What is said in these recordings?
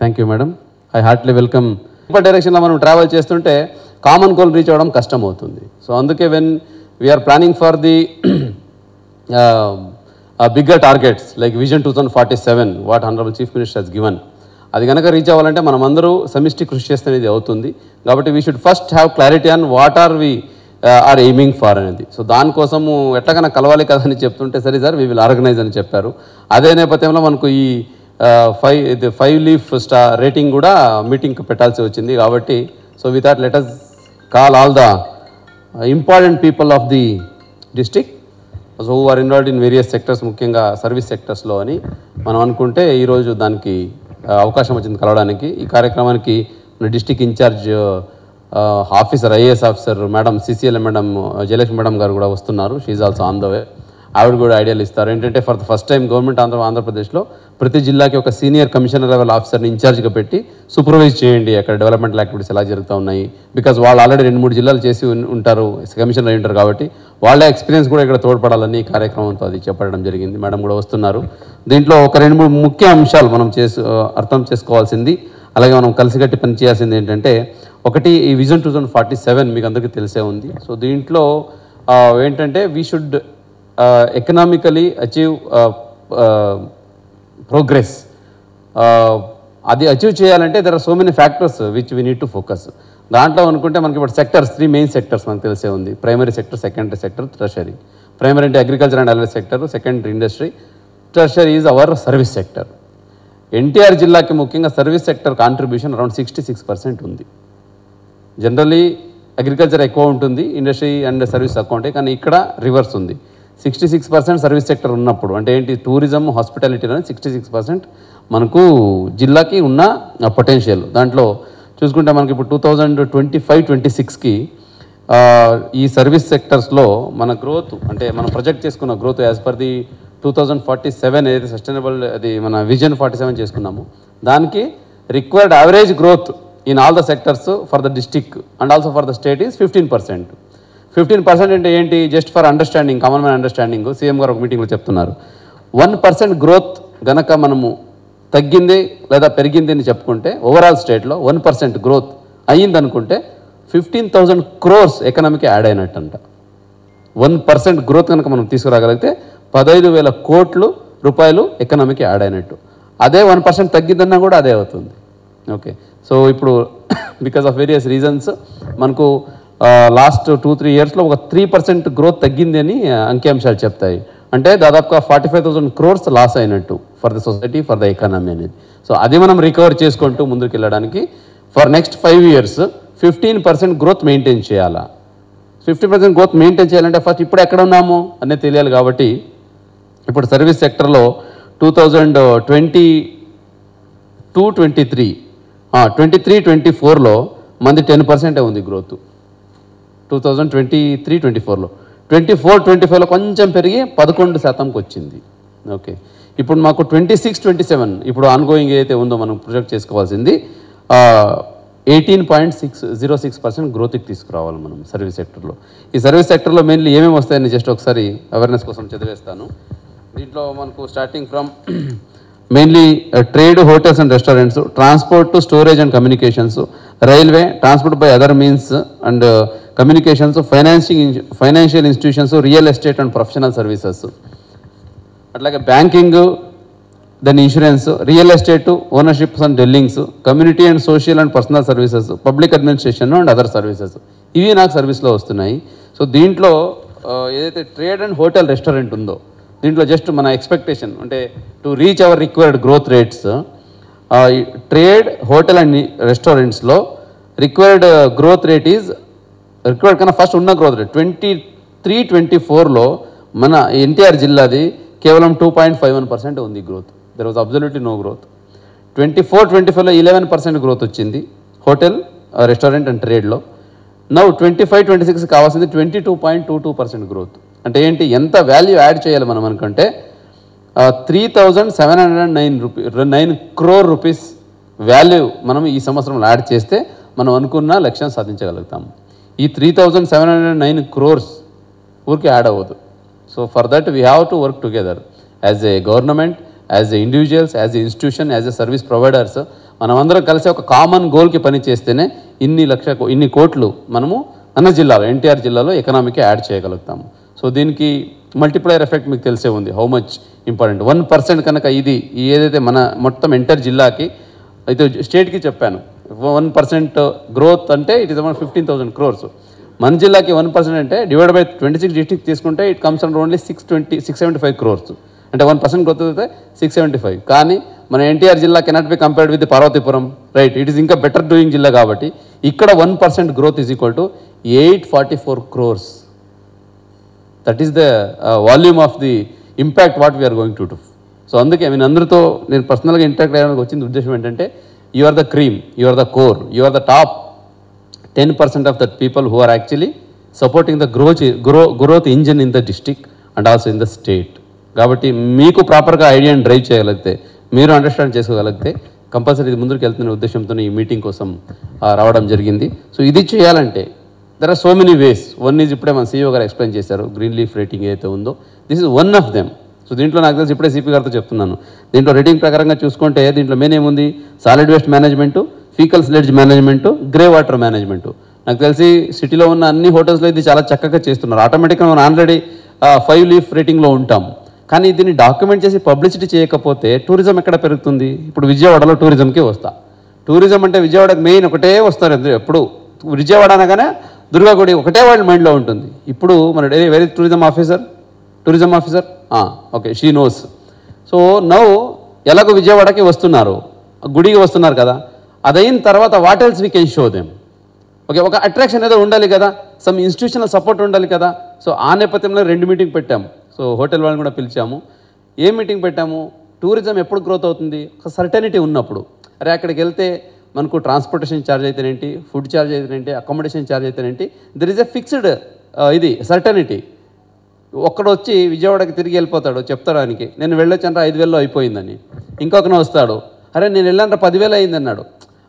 Thank you madam. I heartily welcome. డైరెక్షన్లో మనం travel చేస్తుంటే కామన్ గోల్ రీచ్ అవ్వడం కష్టం అవుతుంది. సో అందుకే when we are planning for the bigger targets like vision 2047 what honourable chief minister he's given, అది కనుక రీచ్ అవ్వాలంటే మనం అందరూ సమిష్టి కృషి చేస్తే ఇది అవుతుంది. కాబట్టి we should first have clarity on what are we are aiming for అనేది. సో దానికోసము ఎట్లాగైనా కలవాలి కదా అని చెప్తుంటే సరే సార్ వీ విల్ ఆర్గనైజ్ అని చెప్పారు. అదే నేపథ్యంలో మనకు ఈ 5 లీఫ్ స్టార్ రేటింగ్ కూడా మీటింగ్ పెట్టాల్సి వచ్చింది. కాబట్టి so we thought let us call all the important people of the district so who are involved in various sectors, ముఖ్యంగా సర్వీస్ సెక్టర్స్లో అని మనం అనుకుంటే ఈరోజు దానికి అవకాశం వచ్చింది కలవడానికి. ఈ కార్యక్రమానికి మన district incharge officer IAS officer madam CCL madam Jayalakshmi madam garu కూడా వస్తున్నారు. She's also on the way. ఆవిడ కూడా ఐడియాలు ఇస్తారు. ఏంటంటే for the first time government ఆంధ్రప్రదేశ్లో ప్రతి జిల్లాకి ఒక సీనియర్ కమిషనర్ లెవెల్ ఆఫీసర్ని ఇన్ఛార్జ్గా పెట్టి సూపర్వైజ్ చేయండి అక్కడ డెవలప్మెంటల్ యాక్టివిటీస్ ఎలా జరుగుతూ ఉన్నాయి. బికాజ్ వాళ్ళు ఆల్రెడీ 2-3 జిల్లాలు చేసి ఉంటారు, కమిషనర్ అయి ఉంటారు. కాబట్టి వాళ్ళ ఎక్స్పీరియన్స్ కూడా ఇక్కడ తోడ్పడాలని కార్యక్రమంతో అది చెప్పడం జరిగింది. మేడం కూడా వస్తున్నారు. దీంట్లో ఒక 2-3 ముఖ్య అంశాలు మనం అర్థం చేసుకోవాల్సింది, అలాగే మనం కలిసికట్టి పనిచేయాల్సింది ఏంటంటే, ఒకటి ఈ విజన్ 2047 మీకు అందరికీ తెలిసే ఉంది. సో దీంట్లో ఏంటంటే we should economically achieve progress. అది అచీవ్ చేయాలంటే there are so many factors which we need to focus. దాంట్లో అనుకుంటే మనకి ఇప్పుడు సెక్టర్స్ 3 మెయిన్ సెక్టర్స్ మనకు తెలిసే ఉంది. Primary sector, secondary sector, tertiary. Primary అంటే agriculture and allowance sector, secondary industry, tertiary is our service sector. NTR జిల్లాకి ముఖ్యంగా సర్వీస్ సెక్టర్ కాంట్రిబ్యూషన్ అరౌండ్ 66% ఉంది. జనరలీ అగ్రికల్చర్ ఎక్కువ ఉంటుంది, ఇండస్ట్రీ అండ్ సర్వీస్ తక్కువ ఉంటాయి. కానీ ఇక్కడ రివర్స్ ఉంది. 66% సర్వీస్ సెక్టర్ ఉన్నప్పుడు అంటే ఏంటి, టూరిజం, హాస్పిటాలిటీ అనేది 66% మనకు జిల్లాకి ఉన్న పొటెన్షియల్. దాంట్లో చూసుకుంటే మనకి ఇప్పుడు 2025-26కి ఈ సర్వీస్ సెక్టర్స్లో మన గ్రోత్ అంటే మనం ప్రొజెక్ట్ చేసుకున్న గ్రోత్ యాజ్ పర్ ది 2047 ఏదైతే సస్టైనబుల్ అది మన విజన్ 47 చేసుకున్నాము, దానికి required average growth in all the sectors for the district and also for the state is 15%. 15% అంటే ఏంటి, just for understanding, common man understanding. CM గారు ఒక మీటింగ్లో చెప్తున్నారు 1% గ్రోత్ గనక మనము తగ్గింది లేదా పెరిగింది అని చెప్పుకుంటే ఓవరాల్ స్టేట్లో 1% గ్రోత్ అయ్యిందనుకుంటే 15,000 crores ఎకనామీకి యాడ్ అయినట్టంట. 1% గ్రోత్ కనుక మనం తీసుకురాగలిగితే 15,000 కోట్ల రూపాయలు ఎకనామీకి యాడ్ అయినట్టు. అదే 1% తగ్గిందన్నా కూడా అదే అవుతుంది. ఓకే, సో ఇప్పుడు బికాస్ ఆఫ్ వేరియస్ రీజన్స్ మనకు లాస్ట్ 2-3 ఇయర్స్లో ఒక 3% గ్రోత్ తగ్గింది అని అంకిఅంశాలు చెప్తాయి. అంటే దాదాపుగా 45,000 crores లాస్ అయినట్టు for the society, for the economy అనేది. సో అది మనం రికవర్ చేసుకుంటూ ముందుకు వెళ్ళడానికి for next 5 years 15% growth maintain చేయాలా. 50% గ్రోత్ మెయింటైన్ చేయాలంటే ఫస్ట్ ఇప్పుడు ఎక్కడ ఉన్నాము అనేది తెలియాలి. కాబట్టి ఇప్పుడు సర్వీస్ సెక్టర్లో 2022-23 మంది 10% ఉంది గ్రోత్. 2023-24లో 24-25లో కొంచెం పెరిగి 11%కి వచ్చింది. ఓకే, ఇప్పుడు మాకు 26-27 ఇప్పుడు ఆన్గోయింగ్ ఏదైతే ఉందో మనం ప్రొజెక్ట్ చేసుకోవాల్సింది 18.06% గ్రోత్కి తీసుకురావాలి మనం సర్వీస్ సెక్టర్లో. ఈ సర్వీస్ సెక్టర్లో మెయిన్లీ ఏమేమి వస్తాయని జస్ట్ ఒకసారి అవేర్నెస్ కోసం చదివేస్తాను. దీంట్లో మనకు starting from mainly trade, hotels and restaurants, transport, storage and communications, railway, transport by other means and communications, financial institutions, real estate and professional services, అట్లాగే banking, then insurance, real estate, ownerships and dwellings, community and social and personal services, public administration and other services, ఇవి నాకు సర్వీస్లో వస్తున్నాయి. So దీంట్లో ఏదైతే trade and hotel restaurant ఉందో దీంట్లో just మన ఎక్స్పెక్టేషన్ అంటే to reach our required growth rates, trade, hotel and రెస్టారెంట్స్లో required growth rate is required కన్నా ఫస్ట్ ఉన్న గ్రోత్ రేట్ 23-24లో మన ఎన్టీఆర్ జిల్లాది కేవలం 2.51% ఉంది growth. There was absolutely no growth. 24-25లో 11% గ్రోత్ వచ్చింది హోటల్, రెస్టారెంట్ అండ్ ట్రేడ్లో. నౌ 25-26 కావాల్సింది 22.22% గ్రోత్. అంటే ఏంటి, ఎంత వాల్యూ యాడ్ చేయాలి మనం అనుకుంటే 3,709 crore rupees వాల్యూ మనం ఈ సంవత్సరంలో యాడ్ చేస్తే మనం అనుకున్న లక్ష్యం సాధించగలుగుతాము. ఈ 3,709 crores ఊరికి యాడ్ అవ్వదు. So for that we have to work together as a government, as a individuals, as a institution, as a service providers. మనమందరం కలిసి ఒక కామన్ గోల్కి పని చేస్తేనే ఇన్ని కోట్లు మనము మన జిల్లాలో, ఎన్టీఆర్ జిల్లాలో ఎకనామీకి యాడ్ చేయగలుగుతాము. సో దీనికి మల్టిప్లైయర్ ఎఫెక్ట్ మీకు తెలిసే ఉంది, హౌ మచ్ ఇంపార్టెంట్. 1% కనుక ఇది ఏదైతే మన మొత్తం ఎంటర్ జిల్లాకి అయితే స్టేట్కి చెప్పాను, 1% గ్రోత్ అంటే ఇట్ ఈస్ అరౌండ్ 15,000 crores. మన జిల్లాకి 1% అంటే డివైడ్ బై 26 డిస్ట్రిక్ట్ తీసుకుంటే it comes and only 675 crores. అంటే 1% గ్రోత్ అయితే 675. కానీ మన ఎన్టీఆర్ జిల్లా cannot be compared with Parvathipuram, right? It is ఇంకా బెటర్ డూయింగ్ జిల్లా కాబట్టి ఇక్కడ 1% growth is equal to 844 crores. That is the volume of the impact what we are going to do. So అందుకే నేను అందరితో నేను పర్సనల్గా ఇంటరాక్ట్ అయ్యడానికి వచ్చిన ఉద్దేశం ఏంటంటే, you are the cream, you are the core, you are the top 10% of that people who are actually supporting the growth engine in the district and also in the state. కాబట్టి మీకు ప్రాపర్గా ఐడియాని drive చేయగలిగితే, మీరు understand చేసుకోగలిగితే compulsory ఇది ముందుకు వెళ్తున్న ఉద్దేశంతో ఈ మీటింగ్ కోసం రావడం జరిగింది. సో ఇది చేయాలంటే there are so many ways. One is ఇప్పుడే మన సీఈఓ గారు ఎక్స్ప్లెయిన్ చేశారు, గ్రీన్ లీఫ్ రేటింగ్ ఏదైతే ఉందో, this is one of them. So దీంట్లో నాకు తెలిసి ఇప్పుడే సిపి గారితో చెప్తున్నాను, దీంట్లో రేటింగ్ ప్రకారంగా చూసుకుంటే దీంట్లో మెయిన్ ఏముంది, solid waste management, faecal sledge management, grey water management. నాకు తెలిసి సిటీలో ఉన్న అన్ని హోటల్స్లో ఇది చాలా చక్కగా చేస్తున్నారు. ఆటోమేటిక్గా మనం ఆల్రెడీ 5 లీఫ్ రేటింగ్లో ఉంటాం. కానీ దీన్ని డాక్యుమెంట్ చేసి పబ్లిసిటీ చేయకపోతే టూరిజం ఎక్కడ పెరుగుతుంది? ఇప్పుడు విజయవాడలో టూరిజంకి వస్తా. టూరిజం అంటే విజయవాడకి మెయిన్ ఒకటే వస్తారు, ఎప్పుడు విజయవాడ అనగానే దుర్గాగుడి ఒకటే వాళ్ళ మైండ్లో ఉంటుంది. ఇప్పుడు మన very tourism officer okay, she knows. So now ఎలాగో విజయవాడకి వస్తున్నారు, గుడికి వస్తున్నారు కదా, అదైన తర్వాత what else we can show them. Okay, ఒక అట్రాక్షన్ ఏదో ఉండాలి కదా, సమ్ ఇన్స్టిట్యూషనల్ సపోర్ట్ ఉండాలి కదా. సో ఆ నేపథ్యంలో 2 మీటింగ్ పెట్టాము. సో హోటల్ వాళ్ళని కూడా పిలిచాము. ఏం మీటింగ్ పెట్టాము, టూరిజం ఎప్పుడు గ్రోత్ అవుతుంది, ఒక సర్టెనిటీ ఉన్నప్పుడు. అరే అక్కడికి వెళ్తే మనకు ట్రాన్స్పోర్టేషన్ ఛార్జ్ అయితేనేంటి, ఫుడ్ ఛార్జ్ అయితేనేంటి, అకామిడేషన్ ఛార్జ్ అయితేనేంటి, దర్ ఈజ్ ఎ ఫిక్స్డ్ ఇది సర్టెనిటీ. ఒక్కడు వచ్చి విజయవాడకి తిరిగి వెళ్ళిపోతాడు, చెప్తాడు ఆయనకి నేను వెళ్ళొచ్చాను 5,000లో అయిపోయిందని. ఇంకొకన వస్తాడు, అరే నేను వెళ్ళాను 10,000 అయింది అన్నాడు.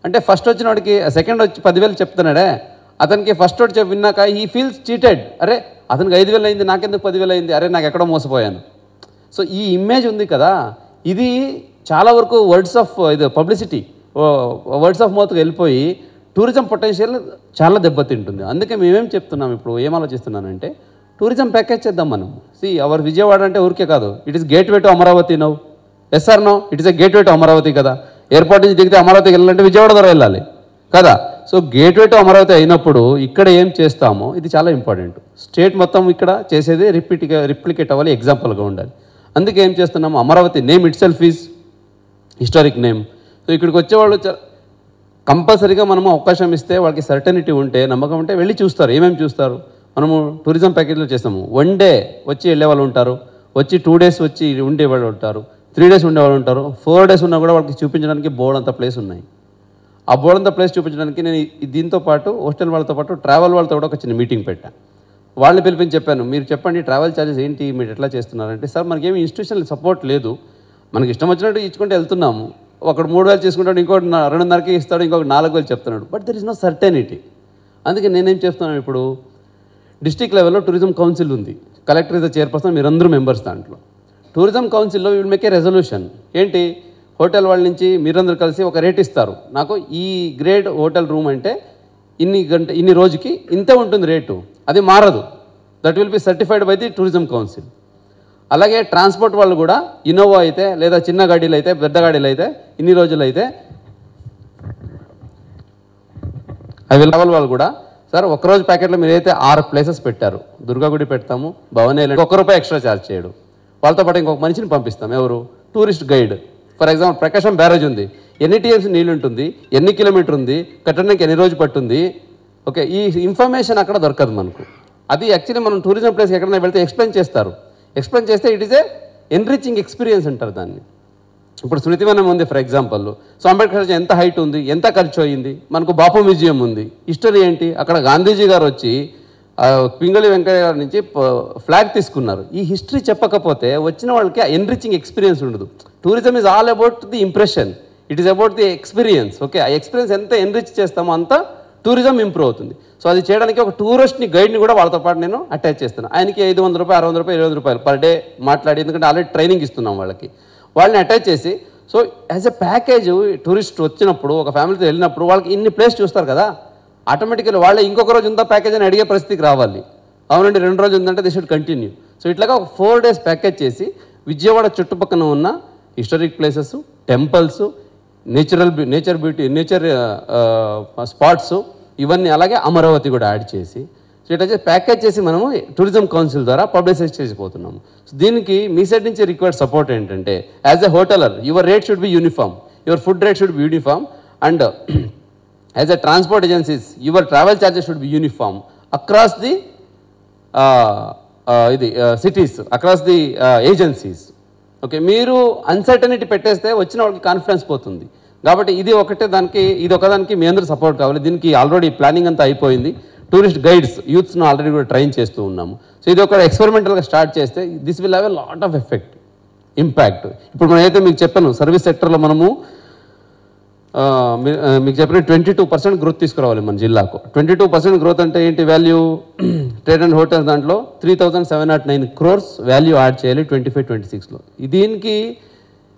అంటే ఫస్ట్ వచ్చిన వాడికి సెకండ్ వచ్చి 10,000 చెప్తున్నాడే, అతనికి ఫస్ట్ వాడు విన్నాక హీ ఫీల్స్ చీటెడ్. అరే అతనికి 5,000 అయింది, నాకెందుకు 10,000 అయింది, అరే నాకు ఎక్కడో మోసపోయాను. సో ఈ ఇమేజ్ ఉంది కదా, ఇది చాలా వరకు words of publicity, words of మౌత్కి వెళ్ళిపోయి టూరిజం పొటెన్షియల్ చాలా దెబ్బతింటుంది. అందుకే మేమేం చెప్తున్నాం, ఇప్పుడు ఏం ఆలోచిస్తున్నానంటే టూరిజం ప్యాకేజ్ చేద్దాం మనం. అవర్ విజయవాడ అంటే ఊరికే కాదు, it is gateway to Amaravati now. Yes or no, it is a gateway to Amaravati కదా. ఎయిర్పోర్ట్ నుంచి దిగితే అమరావతికి వెళ్ళాలంటే విజయవాడ ద్వారా వెళ్ళాలి కదా. So gate way to Amaravati అయినప్పుడు ఇక్కడ ఏం చేస్తామో ఇది చాలా ఇంపార్టెంట్. స్టేట్ మొత్తం ఇక్కడ చేసేది రిప్లికేట్ అవ్వాలి, ఎగ్జాంపుల్గా ఉండాలి. అందుకే ఏం చేస్తున్నాము, Amaravati name it self is historic name. So ఇక్కడికి వచ్చేవాళ్ళు కంపల్సరీగా మనము అవకాశం ఇస్తే, వాళ్ళకి సర్టనిటీ ఉంటే, నమ్మకం ఉంటే వెళ్ళి చూస్తారు. ఏమేమి చూస్తారు, మనము టూరిజం ప్యాకేజ్లో చేస్తాము. 1 డే వచ్చి వెళ్ళేవాళ్ళు ఉంటారు, వచ్చి 2 days వచ్చి ఉండేవాళ్ళు ఉంటారు, 3 days ఉండేవాళ్ళు ఉంటారు, 4 days ఉన్నా కూడా వాళ్ళకి చూపించడానికి బోర్డంత ప్లేస్ ఉన్నాయి. ఆ బోర్డంత ప్లేస్ చూపించడానికి నేను దీంతో పాటు హోస్టల్ వాళ్ళతో పాటు ట్రావెల్ వాళ్ళతో కూడా ఒక చిన్న మీటింగ్ పెట్టాను. వాళ్ళని పిలిపించి చెప్పాను, మీరు చెప్పండి ట్రావెల్ ఛార్జెస్ ఏంటి, మీరు ఎట్లా చేస్తున్నారంటే, సార్ మనకేమి ఇన్స్టిట్యూషనల్ సపోర్ట్ లేదు, మనకి ఇష్టం వచ్చినట్టు ఇచ్చుకుంటూ వెళ్తున్నాము. ఒకడు 3,000 చేసుకుంటాడు, ఇంకోటి 2,500కి ఇస్తాడు, ఇంకొకటి 4,000 చెప్తున్నాడు. But there is no certainty. అందుకే నేనేం చేస్తున్నాను, ఇప్పుడు డిస్ట్రిక్ట్ లెవెల్లో టూరిజం కౌన్సిల్ ఉంది, కలెక్టర్ ఇస్ ద చైర్పర్సన్, మీరందరూ మెంబర్స్. దాంట్లో టూరిజం కౌన్సిల్లో విల్ మేక్ ఏ రెజల్యూషన్. ఏంటి, హోటల్ వాళ్ళ నుంచి మీరందరూ కలిసి ఒక రేట్ ఇస్తారు, నాకు ఈ గ్రేడ్ హోటల్ రూమ్ అంటే ఇన్ని రోజుకి ఇంతే ఉంటుంది రేటు, అది మారదు. That will be certified by the tourism council. అలాగే ట్రాన్స్పోర్ట్ వాళ్ళు కూడా ఇన్నోవా అయితే, లేదా చిన్న గాడీలు అయితే, పెద్ద గాడీలు అయితే, ఇన్ని రోజులు అయితే అవి లెవెల్ వాళ్ళు కూడా, సార్ ఒక్కరోజు ప్యాకెట్లో మీరైతే 6 places పెట్టారు, దుర్గాగుడి పెడతాము, భవన్ ఐలాండ్, ₹1 ఎక్స్ట్రా ఛార్జ్ చేయడు. వాళ్ళతో పాటు ఇంకొక మనిషిని పంపిస్తాం, ఎవరు, tourist guide. For example Prakasam barrage ఉంది, ఎన్ని టీఎంసీ నీళ్ళు ఉంటుంది, ఎన్ని కిలోమీటర్ ఉంది, కట్టడానికి ఎన్ని రోజు పట్టుంది, ఓకే, ఈ ఇన్ఫర్మేషన్ అక్కడ దొరకదు మనకు. అది యాక్చువల్లీ మనం టూరిజం ప్లేస్కి ఎక్కడైనా వెళ్తే ఎక్స్ప్లెయిన్ చేస్తారు. ఎక్స్ప్లెయిన్ చేస్తే it is a enriching experience అంటారు దాన్ని. ఇప్పుడు స్మృతివనం ఉంది ఫర్ ఎగ్జాంపుల్. సో అంబేద్కర్ ఎంత హైట్ ఉంది, ఎంత ఖర్చు అయ్యింది, మనకు బాపు మ్యూజియం ఉంది. హిస్టరీ ఏంటి, అక్కడ గాంధీజీ గారు వచ్చి పింగళి వెంకయ్య గారి నుంచి ఫ్లాగ్ తీసుకున్నారు. ఈ హిస్టరీ చెప్పకపోతే వచ్చిన వాళ్ళకి ఎన్రిచింగ్ ఎక్స్పీరియన్స్ ఉండదు. Tourism is all about the impression, it is about the experience. Okay, ఆ ఎక్స్పీరియన్స్ ఎంత ఎన్రిచ్ చేస్తామో అంత టూరిజం ఇంప్రూవ్ అవుతుంది. సో అది చేయడానికి ఒక టూరిస్ట్ని గైడ్ని కూడా వాళ్ళతో పాటు నేను అటాచ్ చేస్తున్నాను. ఆయనకి 500 రూపాయలు 600 రూపాయలు 20 రూపాయలు పర్ డే మాట్లాడి, ఎందుకంటే ఆల్రెడీ ట్రైనింగ్ ఇస్తున్నాం వాళ్ళని అటాచ్ చేసి, so as a package tourist వచ్చినప్పుడు ఒక ఫ్యామిలీతో వెళ్ళినప్పుడు వాళ్ళకి ఇన్ని ప్లేస్ చూస్తారు కదా, ఆటోమేటిక్గా వాళ్ళే ఇంకొక రోజు ఉందా ప్యాకేజ్ అని అడిగే పరిస్థితికి రావాలి. అవునండి 2 రోజులు ఉందంటే ది షుడ్ కంటిన్యూ. సో ఇట్లాగా ఒక 4 days ప్యాకేజ్ చేసి విజయవాడ చుట్టుపక్కల ఉన్న historic places, temples, nature spots ఇవన్నీ, అలాగే అమరావతి కూడా యాడ్ చేసి, సో ఇట్లా చేసి ప్యాకేజ్ చేసి మనము టూరిజం కౌన్సిల్ ద్వారా పబ్లిసైజ్ చేసిపోతున్నాము. సో దీనికి మీ సైడ్ నుంచి రిక్వైర్డ్ సపోర్ట్ ఏంటంటే, as a hotelier your rate should be uniform, your food rate should be uniform, and as a transport agencies your travel charges should be uniform across the cities, across the agencies. Okay, మీరు uncertainty పెట్టేస్తే వచ్చిన వాళ్ళకి confidence పోతుంది. కాబట్టి ఇది ఒకదానికి మీ అందరూ support కావాలి. దీనికి ఆల్రెడీ ప్లానింగ్ అంతా అయిపోయింది. టూరిస్ట్ గైడ్స్ యూత్స్ను ఆల్రెడీ కూడా ట్రైన్ చేస్తూ ఉన్నాము. సో ఇది ఒక ఎక్స్పెరిమెంటల్గా స్టార్ట్ చేస్తే this will have a lot of effect, impact. ఇప్పుడు మనమైతే మీకు చెప్పాను, సర్వీస్ సెక్టర్లో మనము మీకు చెప్పిన 22% గ్రోత్ తీసుకురావాలి మన జిల్లాకు. 22% గ్రోత్ అంటే ఏంటి? వాల్యూ ట్రేడ్ అండ్ హోటల్స్ దాంట్లో 3709 crores వాల్యూ యాడ్ చేయాలి 25-26లో. దీనికి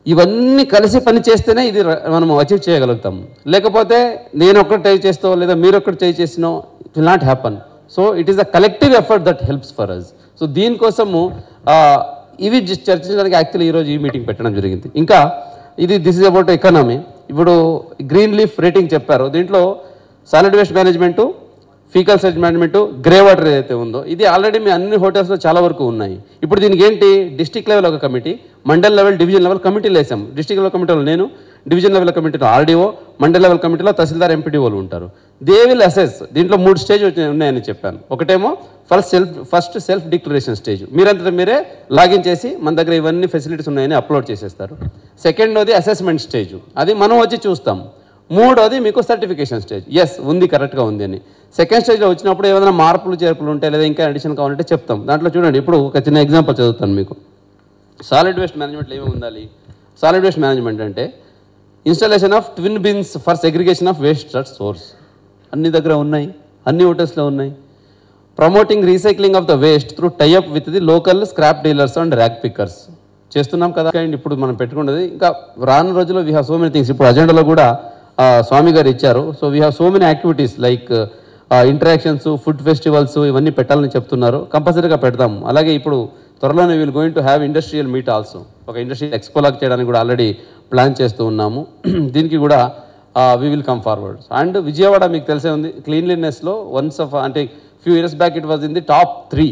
ఇవన్నీ కలిసి పని చేస్తేనే ఇది మనం అచీవ్ చేయగలుగుతాం. లేకపోతే నేను ఒక్కటి ట్రై చేస్తో లేదా మీరు ఒక్కటి ట్రై చేసినో it will not happen. So it is a collective effort that helps for us. So దీనికోసము ఇవి చర్చించడానికి యాక్చువల్లీ ఈరోజు ఈ మీటింగ్ పెట్టడం జరిగింది. ఇంకా దిస్ ఇస్ అబౌట్ ఎకానమీ. ఇప్పుడు గ్రీన్ లీఫ్ రేటింగ్ చెప్పారు, దీంట్లో సాలిడ్ వేస్ట్ మేనేజ్మెంటు, ఫీకల్ సెజ్ మేనేజ్మెంటు, గ్రే వాటర్ ఏదైతే ఉందో ఇది ఆల్రెడీ మీ అన్ని హోటల్స్లో చాలా వరకు ఉన్నాయి. ఇప్పుడు దీనికి ఏంటి, డిస్ట్రిక్ట్ లెవెల్ ఒక committee, mandal level, division level కమిటీలు వేసాం. డిస్ట్రిక్ట్ లెవెల్ కమిటీలో నేను, డివిజన్ లెవెల్ కమిటీలో ఆర్డీఓ, మండల్ లెవెల్ కమిటీలో తహసీల్దార్, ఎంపీడీఓలు ఉంటారు. They will assess. దీంట్లో 3 స్టేజ్ ఉన్నాయని చెప్పాను. ఒకటేమో ఫస్ట్ సెల్ఫ్ డిక్లరేషన్ స్టేజ్, మీరంతటా మీరే లాగిన్ చేసి మన దగ్గర ఇవన్నీ ఫెసిలిటీస్ ఉన్నాయని అప్లోడ్ చేసేస్తారు. సెకండోది అసెస్మెంట్ స్టేజ్, అది మనం వచ్చి చూస్తాం. మూడోది మీకు సర్టిఫికేషన్ స్టేజ్, ఎస్ ఉంది కరెక్ట్గా ఉంది అని. సెకండ్ స్టేజ్లో వచ్చినప్పుడు ఏమైనా మార్పులు చేర్పులు ఉంటాయి లేదా ఇంకా అడిషన్ కావాలంటే చెప్తాం. దాంట్లో చూడండి, ఇప్పుడు ఒక చిన్న ఎగ్జాంపుల్ చదువుతాను మీకు. సాలిడ్ వేస్ట్ మేనేజ్మెంట్లో ఏమేమి ఉండాలి? సాలిడ్ వేస్ట్ మేనేజ్మెంట్ అంటే installation of twin bins for segregation of waste at source, అన్ని దగ్గర ఉన్నాయి, అన్ని హోటల్స్లో ఉన్నాయి. Promoting recycling of the waste through tie up with the local scrap dealers and rag pickers చేస్తున్నాం కదా. అండ్ ఇప్పుడు మనం పెట్టుకున్నది ఇంకా రానున్న రోజుల్లో we have so many things. ఇప్పుడు అజెండాలో కూడా స్వామి గారు ఇచ్చారు. So we have so many activities like interactions, food festivals ఇవన్నీ పెట్టాలని చెప్తున్నారు. కంపల్సరీగా పెడతాం. అలాగే ఇప్పుడు త్వరలోనే we'll going to have industrial meet also, ఒక ఇండస్ట్రియల్ ఎక్స్పోలాగ్ చేయడానికి కూడా ఆల్రెడీ ప్లాన్ చేస్తూ ఉన్నాము. దీనికి కూడా we will come forward. And Vijayawada మీకు తెలిసే ఉంది, క్లీన్లీనెస్లో అంటే few years back it was in the top 3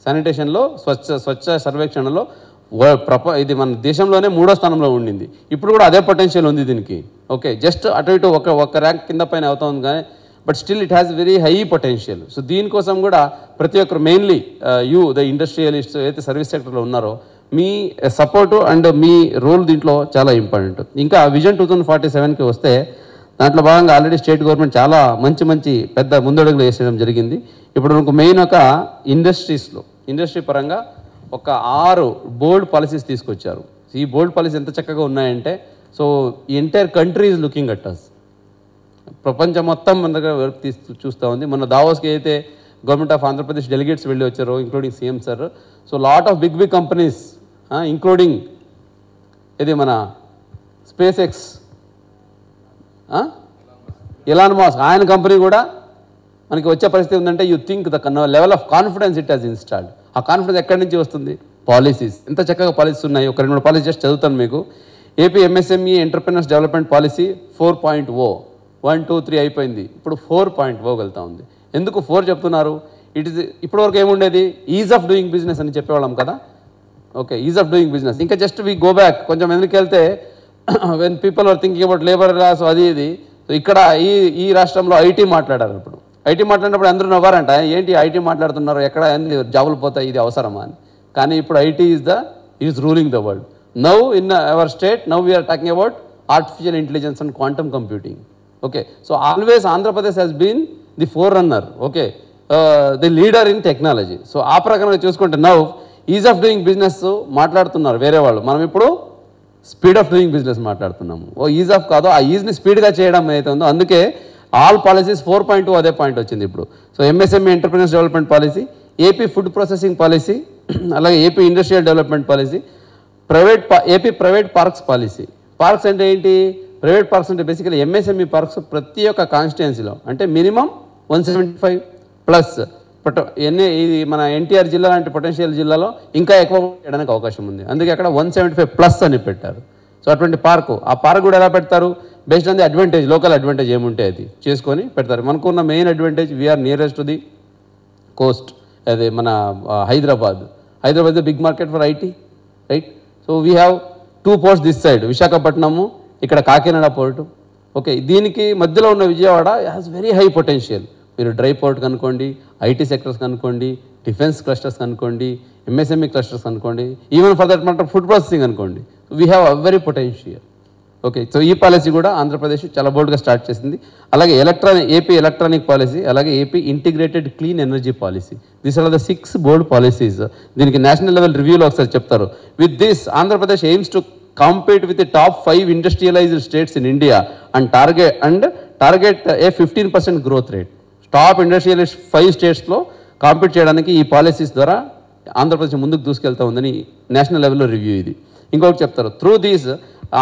శానిటేషన్లో, స్వచ్ఛ సర్వేక్షణలో ఇది మన దేశంలోనే 3వ స్థానంలో ఉండింది. ఇప్పుడు కూడా అదే పొటెన్షియల్ ఉంది దీనికి. ఓకే, జస్ట్ అటు ఇటు ఒక ర్యాంక్ కింద పైన అవుతుంది కానీ but still it has very high potential. So దీనికోసం కూడా ప్రతి ఒక్కరు, మెయిన్లీ ద ఇండస్ట్రియలిస్ట్ అయితే సర్వీస్ సెక్టర్లో ఉన్నారో, మీ సపోర్టు అండ్ మీ రోల్ దీంట్లో చాలా ఇంపార్టెంట్. ఇంకా విజన్ 2047కి వస్తే దాంట్లో భాగంగా ఆల్రెడీ స్టేట్ గవర్నమెంట్ చాలా మంచి పెద్ద ముందడుగులు వేసేయడం జరిగింది. ఇప్పుడు మనకు మెయిన్ ఒక ఇండస్ట్రీ పరంగా ఒక 6 బోల్డ్ పాలసీస్ తీసుకొచ్చారు. ఈ బోల్డ్ పాలసీ ఎంత చక్కగా ఉన్నాయంటే, సో ఈ entire country is looking at us. ప్రపంచం మొత్తం మన దగ్గర వైపు చూస్తూ ఉంది. మన దావోస్కి అయితే గవర్నమెంట్ ఆఫ్ ఆంధ్రప్రదేశ్ డెలిగేట్స్ వెళ్ళి వచ్చారు, including CM sir. So lot of big companies including ఇది మన స్పేస్ ఎక్స్, ఎలాన్ మస్క్, ఆయన కంపెనీ కూడా మనకి వచ్చే పరిస్థితి ఉందంటే you think the level of confidence it has installed. ఆ కాన్ఫిడెన్స్ ఎక్కడి నుంచి వస్తుంది? పాలసీస్. ఎంత చక్కగా పాలసీస్ ఉన్నాయి. ఒక 2-3 పాలసీ జస్ట్ చదువుతాను మీకు. AP MSME entrepreneurs development policy 4.0, 1, 2, 3 అయిపోయింది. ఇప్పుడు 4.0 వెళ్తా ఉంది. ఎందుకు 4 చెప్తున్నారు? ఇప్పటివరకు ఏముండేది? ఈజ్ ఆఫ్ డూయింగ్ బిజినెస్ అని చెప్పేవాళ్ళం కదా. Okay, ease of doing business. ఇంకా జస్ట్ వీ గో బ్యాక్ కొంచెం ఎందుకు వెళ్తే, when people are thinking about labour laws అది ఇది, ఇక్కడ ఈ రాష్ట్రంలో ఐటీ మాట్లాడారు. ఇప్పుడు ఐటీ మాట్లాడినప్పుడు అందరూ నవ్వారంట, ఏంటి ఐటీ మాట్లాడుతున్నారు, ఎక్కడ జాబులు పోతాయి, ఇది అవసరమా అని. కానీ ఇప్పుడు IT is ruling the world. Now in our state, now we are talking about artificial intelligence and quantum computing. Okay, so always Andhra Pradesh has been the forerunner, okay, the leader in technology. So ఆ ప్రకారంగా చూసుకుంటే now ease of doing business మాట్లాడుతున్నారు వేరే వాళ్ళు, మనం ఇప్పుడు speed of doing business మాట్లాడుతున్నాము. Ease of కాదు, ఆ ఈజ్ని స్పీడ్గా చేయడం ఏదైతే ఉందో, అందుకే ఆల్ పాలసీస్ 4.2 అదే పాయింట్ వచ్చింది ఇప్పుడు. So MSME entrepreneurs development policy, AP food processing policy, అలాగే AP industrial development policy, AP private parks policy. Parks అంటే ఏంటి? ప్రైవేట్ పార్క్స్ అంటే బేసికలీ ఎంఎస్ఎంఈ పార్క్స్ ప్రతి ఒక్క కాన్స్టిట్యుయెన్సీలో అంటే మినిమం 175 ప్లస్ ఇది మన ఎన్టీఆర్ జిల్లా లాంటి పొటెన్షియల్ జిల్లాలో ఇంకా ఎక్కువ చేయడానికి అవకాశం ఉంది. అందుకే అక్కడ 175 ప్లస్ అని పెట్టారు. సో అటువంటి పార్కు, ఆ పార్క్ కూడా ఎలా పెడతారు? Based on the advantage, local advantage ఏముంటే అది చేసుకొని పెడతారు. మనకున్న main advantage we are nearest to the coast. అదే మన Hyderabad the big market for IT, right? So we have 2 ports this side, Visakhapatnam, ఇక్కడ కాకినాడ పోర్టు. ఓకే, దీనికి మధ్యలో ఉన్న Vijayawada has very high potential. మీరు డ్రై పోర్ట్ కనుకోండి, ఐటీ సెక్టర్స్ కనుకోండి, డిఫెన్స్ క్లస్టర్స్ కనుకోండి, ఎంఎస్ఎంఈ క్లస్టర్స్ అనుకోండి, even for that matter food processing అనుకోండి. We have a very potential. Okay, so ఈ పాలసీ కూడా ఆంధ్రప్రదేశ్ చాలా బోల్డ్గా స్టార్ట్ చేసింది. అలాగే ఏపీ ఎలక్ట్రానిక్ పాలసీ, అలాగే AP integrated clean energy policy. These are the 6 bold policies. దీనికి నేషనల్ లెవెల్ రివ్యూలో ఒకసారి చెప్తారు. With this Andhra Pradesh aims to compete with the top 5 industrialized states in India and target a 15% growth rate. Top industrialist 5 స్టేట్స్లో compete చేయడానికి ఈ policies ద్వారా ఆంధ్రప్రదేశ్ ముందుకు దూసుకెళ్తా ఉందని నేషనల్ లెవెల్లో రివ్యూ ఇది. ఇంకొకటి చెప్తారు, through these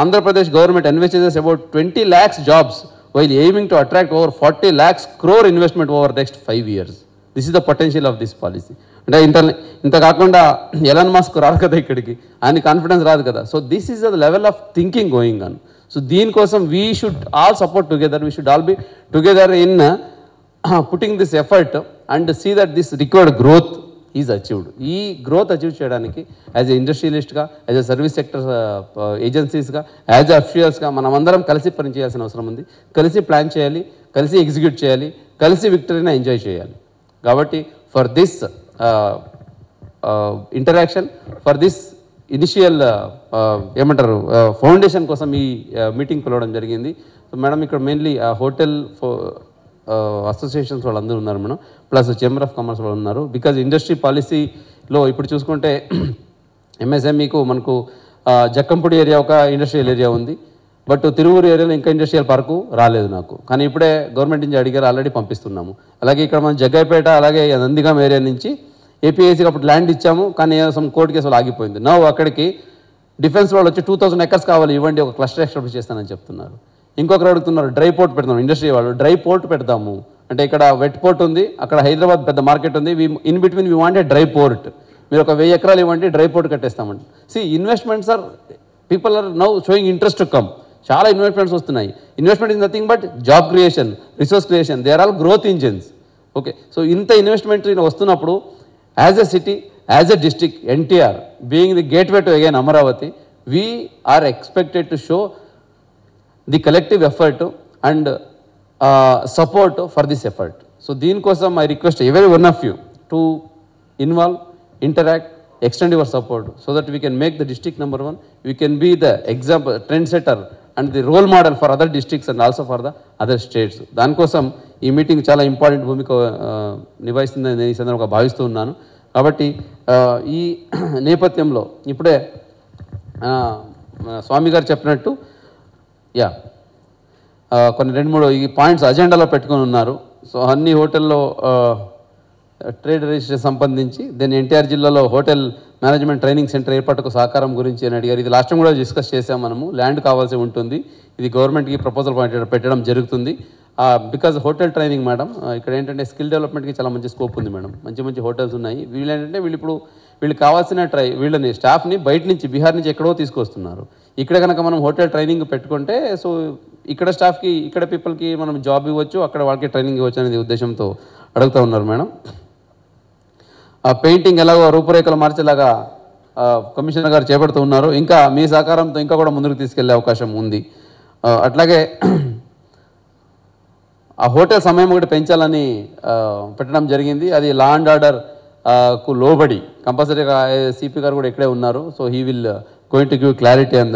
Andhra Pradesh government invests about 20 lakhs jobs while aiming to attract over 40 lakhs crore investment over next 5 years. This is the potential of this policy. అంటే ఇంత కాకుండా ఎలాన్ మస్క్ రాదు కదా ఇక్కడికి, ఆయన కాన్ఫిడెన్స్ రాదు కదా. So this is the level of thinking going on. So దీనికోసం we should all support together, we should all be together in putting this effort and see that this required growth is achieved. ఈ growth achieve చేయడానికి as a ఇండస్ట్రియలిస్ట్గా, as a service sector ఏజెన్సీస్గా, as a అఫీషియల్స్గా మనం అందరం కలిసి పనిచేయాల్సిన అవసరం ఉంది. కలిసి ప్లాన్ చేయాలి, కలిసి ఎగ్జిక్యూట్ చేయాలి, కలిసి విక్టరీని ఎంజాయ్ చేయాలి. కాబట్టి for this interaction, for this initial ఏమంటారు ఫౌండేషన్ కోసం ఈ మీటింగ్ పిలవడం జరిగింది. సో మేడం ఇక్కడ మెయిన్లీ హోటల్ అసోసియేషన్స్ వాళ్ళు అందరూ ఉన్నారు madam, plus chamber of commerce వాళ్ళు ఉన్నారు. బికాజ్ ఇండస్ట్రీ పాలసీలో ఇప్పుడు చూసుకుంటే ఎంఎస్ఎంఈకు మనకు జక్కంపూడి ఏరియా ఒక ఇండస్ట్రియల్ ఏరియా ఉంది, బట్ తిరువూరు ఏరియాలో ఇంకా ఇండస్ట్రియల్ పార్కు రాలేదు నాకు. కానీ ఇప్పుడే గవర్నమెంట్ నుంచి అడిగారు, ఆల్రెడీ పంపిస్తున్నాము. అలాగే ఇక్కడ మనం జగ్గైపేట, అలాగే నందిగాం ఏరియా నుంచి ఏపీఐసీకి అప్పుడు ల్యాండ్ ఇచ్చాము, కానీ సమ్ కోర్టు కేసులు ఆగిపోయింది. నవ్వు అక్కడికి డిఫెన్స్ వాళ్ళు వచ్చి 2000 acres కావాలి, ఇవ్వండి, ఒక క్లస్టర్ ఎస్టాబ్లిష్ చేస్తానని చెప్తున్నారు. ఇంకొకరు అడుగుతున్నారు డ్రై పోర్ట్ పెడతాం, ఇండస్ట్రీ వాళ్ళు డ్రై పోర్ట్ పెడతాము అంటే ఇక్కడ వెట్ పోర్ట్ ఉంది, అక్కడ హైదరాబాద్ పెద్ద మార్కెట్ ఉంది, in between we want a dry port, మీరు ఒక 1000 acres ఇవ్వండి, డ్రై పోర్ట్ కట్టేస్తామండి. See investments are, people are now showing interest to come. చాలా ఇన్వెస్ట్మెంట్స్ వస్తున్నాయి. Investment is nothing but job creation, resource creation, they are all growth engines. Okay, so ఇంత investment వస్తున్నప్పుడు as a city, as a district, NTR being the gateway to again Amaravati, we are expected to show the collective effort and support for this effort. So దీనికోసం I request every one of you to involve, interact, extend your support so that we can make the district number 1, we can be the example, trendsetter and the role model for other districts and also for the other states. దానికోసం ఈ meeting చాలా important భూమిక నిభాయిస్తుందని నేను ఈ సందర్భంగా భావిస్తూ ఉన్నాను. కాబట్టి ఈ నేపథ్యంలో ఇప్పుడే స్వామి గారు చెప్పినట్టు కొన్ని 2-3 ఈ పాయింట్స్ అజెండాలో పెట్టుకొని ఉన్నారు. సో అన్ని హోటల్లో ట్రేడ్ రిజిస్ట్రేషన్ సంబంధించి దెన్ ఎన్టీఆర్ జిల్లాలో హోటల్ మేనేజ్మెంట్ ట్రైనింగ్ సెంటర్ ఏర్పాటుకు సహకారం గురించి అని అడిగారు. ఇది లాస్ట్ టైం కూడా డిస్కస్ చేసాం మనము. ల్యాండ్ కావాల్సి ఉంటుంది, ఇది గవర్నమెంట్కి ప్రపోజల్ పెట్టడం జరుగుతుంది. బికాజ్ హోటల్ ట్రైనింగ్ మేడం ఇక్కడ ఏంటంటే స్కిల్ డెవలప్మెంట్కి చాలా మంచి స్కోప్ ఉంది మేడం. మంచి మంచి హోటల్స్ ఉన్నాయి. వీళ్ళు ఏంటంటే వీళ్ళు కావాల్సిన వీళ్ళని స్టాఫ్ని బయట నుంచి బీహార్ నుంచి ఎక్కడో తీసుకొస్తున్నారు. ఇక్కడ కనుక మనం హోటల్ ట్రైనింగ్ పెట్టుకుంటే సో ఇక్కడ స్టాఫ్కి, ఇక్కడ పీపుల్కి మనం జాబ్ ఇవ్వచ్చు, అక్కడ వాళ్ళకి ట్రైనింగ్ ఇవ్వచ్చు అనేది ఉద్దేశంతో అడుగుతూ ఉన్నారు మేడం. పెయింటింగ్ ఎలాగో రూపురేఖలు మార్చేలాగా కమిషనర్ గారు చేపడుతూ ఉన్నారు. ఇంకా మీ సహకారంతో ఇంకా కూడా ముందుకు తీసుకెళ్లే అవకాశం ఉంది. అట్లాగే ఆ హోటల్ సమయం ఒకటి పెంచాలని పెట్టడం జరిగింది. అది లా అండ్ ఆర్డర్ కు లోబడి కంపల్సరీగా సిపి గారు కూడా ఇక్కడే ఉన్నారు. So he will going to give clarity on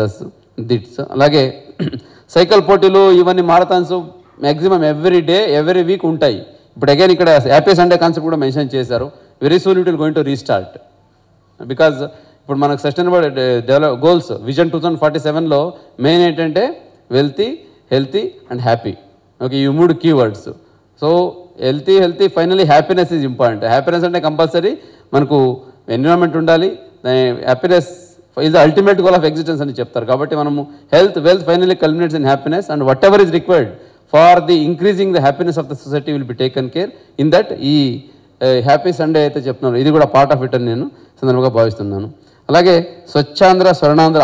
that's. అలాగే సైకిల్ పోటీలు ఇవన్నీ marathons maximum every day every week ఉంటాయి. ఇప్పుడు అగైన్ ఇక్కడ హ్యాపీ సండే కాన్సెప్ట్ కూడా మెన్షన్ చేశారు. Very soon it will going to restart because ఇప్పుడు మనకు సస్టైనబుల్ గోల్స్ విజన్ 2047లో మెయిన్ ఏంటంటే wealthy, healthy and happy. Okay, ఈ 3 keywords. So healthy finally happiness is important. Happiness అంటే కంపల్సరీ మనకు ఎన్విరాన్మెంట్ ఉండాలి. Happiness is the ultimate goal of existence అని చెప్తారు. కాబట్టి మనము wealth finally culminates in happiness and whatever is required for the increasing the happiness of the society will be taken care in that. ఈ happy Sunday అయితే చెప్తున్నాను, ఇది కూడా part of it అని నేను సందర్భంగా భావిస్తున్నాను. అలాగే స్వచ్ఛాంధ్ర స్వర్ణాంధ్ర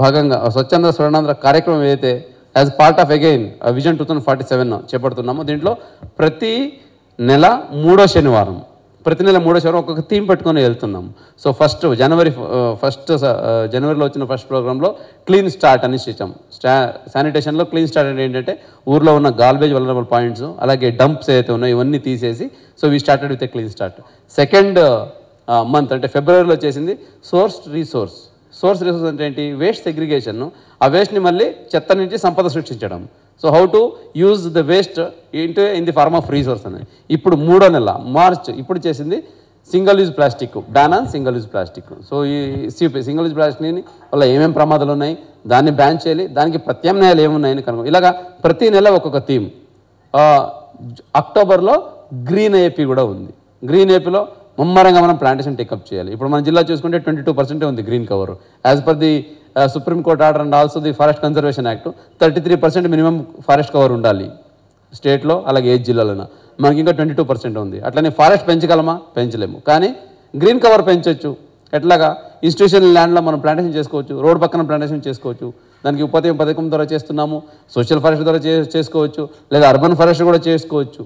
భాగంగా స్వచ్ఛాంధ్ర స్వర్ణాంధ్ర కార్యక్రమం ఏదైతే as part of again vision 2047 చేపడుతున్నాము. దీంట్లో ప్రతి నెల 3వ శనివారం ఒక్కొక్క థీమ్ పెట్టుకొని వెళ్తున్నాము. సో జనవరిలో వచ్చిన ఫస్ట్ ప్రోగ్రాంలో క్లీన్ స్టార్ట్ అని ఇచ్చాం. శానిటేషన్లో క్లీన్ స్టార్ట్ అంటే ఏంటంటే ఊర్లో ఉన్న గార్బేజ్ వలనరబుల్ పాయింట్స్ అలాగే డంప్స్ ఏదైతే ఉన్నాయో ఇవన్నీ తీసేసి so we started with a clean start. Second month అంటే ఫిబ్రవరిలో చేసింది సోర్స్ రీసోర్స్ అంటే ఏంటి? Waste segregation. ఆ వేస్ట్ని మళ్ళీ చెత్త నుంచి సంపద సృష్టించడం. So how to use the waste in the form of resource అనేది. ఇప్పుడు 3వ నెల మార్చ్ ఇప్పుడు చేసింది single use plastic, ban on single use plastic. So ఈ సింగిల్ యూజ్ ప్లాస్టిక్ని వల్ల ఏమేమి ప్రమాదాలు ఉన్నాయి, దాన్ని బ్యాన్ చేయాలి, దానికి ప్రత్యామ్నాయాలు ఏమున్నాయని కనుగొని ఇలాగా ప్రతి నెల ఒక్కొక్క థీమ్. అక్టోబర్లో గ్రీన్ ఏపీ కూడా ఉంది. గ్రీన్ ఏపీలో ముమ్మరంగా మనం ప్లాంటేషన్ టేకప్ చేయాలి. ఇప్పుడు మన జిల్లా చూసుకుంటే 22% ఉంది green cover. As per the supreme court order and also the forest conservation act 33% minimum forest cover ఉండాలి స్టేట్లో, అలాగే ఏ జిల్లాలోనా. మనకి ఇంకా 22% ఉంది. అట్లనే ఫారెస్ట్ పెంచగలమా? పెంచలేము. కానీ గ్రీన్ కవర్ పెంచవచ్చు. ఎట్లాగా? ఇన్స్టిట్యూషనల్ ల్యాండ్లో మనం ప్లాంటేషన్ చేసుకోవచ్చు, రోడ్ పక్కన ప్లాంటేషన్ చేసుకోవచ్చు. దానికి ఉపాధి పథకం ద్వారా చేస్తున్నాము, సోషల్ ఫారెస్ట్ ద్వారా చేసుకోవచ్చు, లేదా అర్బన్ ఫారెస్ట్ కూడా చేసుకోవచ్చు.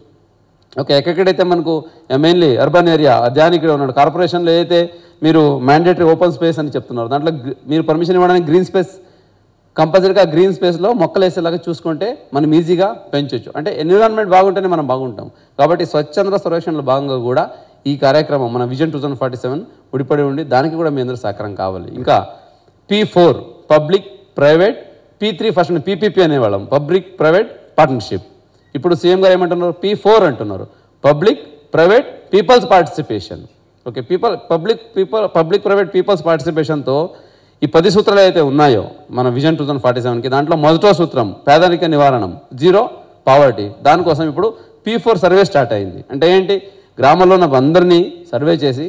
ఓకే, ఎక్కడైతే మనకు మెయిన్లీ అర్బన్ ఏరియా దానికి ఉన్నాడు. కార్పొరేషన్లో ఏదైతే మీరు మ్యాండేటరీ ఓపెన్ స్పేస్ అని చెప్తున్నారు, దాంట్లో మీరు పర్మిషన్ ఇవ్వడానికి గ్రీన్ స్పేస్ కంపల్సరీగా గ్రీన్ స్పేస్లో మొక్కలు వేసేలాగా చూసుకుంటే మనం ఈజీగా పెంచవచ్చు. అంటే ఎన్విరాన్మెంట్ బాగుంటేనే మనం బాగుంటాం. కాబట్టి స్వచ్ఛంద్ర సర్వేక్షణలో భాగంగా కూడా ఈ కార్యక్రమం మన విజన్ 2047 ఉడిపడి ఉండి దానికి కూడా మీ అందరూ సహకారం కావాలి. ఇంకా P4 public private, P3 first PPP అనేవాళ్ళం, పబ్లిక్ ప్రైవేట్ పార్ట్నర్షిప్. ఇప్పుడు సీఎం గారు ఏమంటున్నారు? P4 అంటున్నారు, పబ్లిక్ ప్రైవేట్ పీపుల్స్ పార్టిసిపేషన్. ఓకే, పబ్లిక్ ప్రైవేట్ పీపుల్స్ పార్టిసిపేషన్తో ఈ 10 సూత్రాలు అయితే ఉన్నాయో మన విజన్ 2047కి, దాంట్లో మొదటో సూత్రం పేదరిక నివారణం, 0 పావర్టీ. దానికోసం ఇప్పుడు P4 సర్వే స్టార్ట్ అయింది. అంటే ఏంటి? గ్రామాల్లో ఉన్న అందరినీ సర్వే చేసి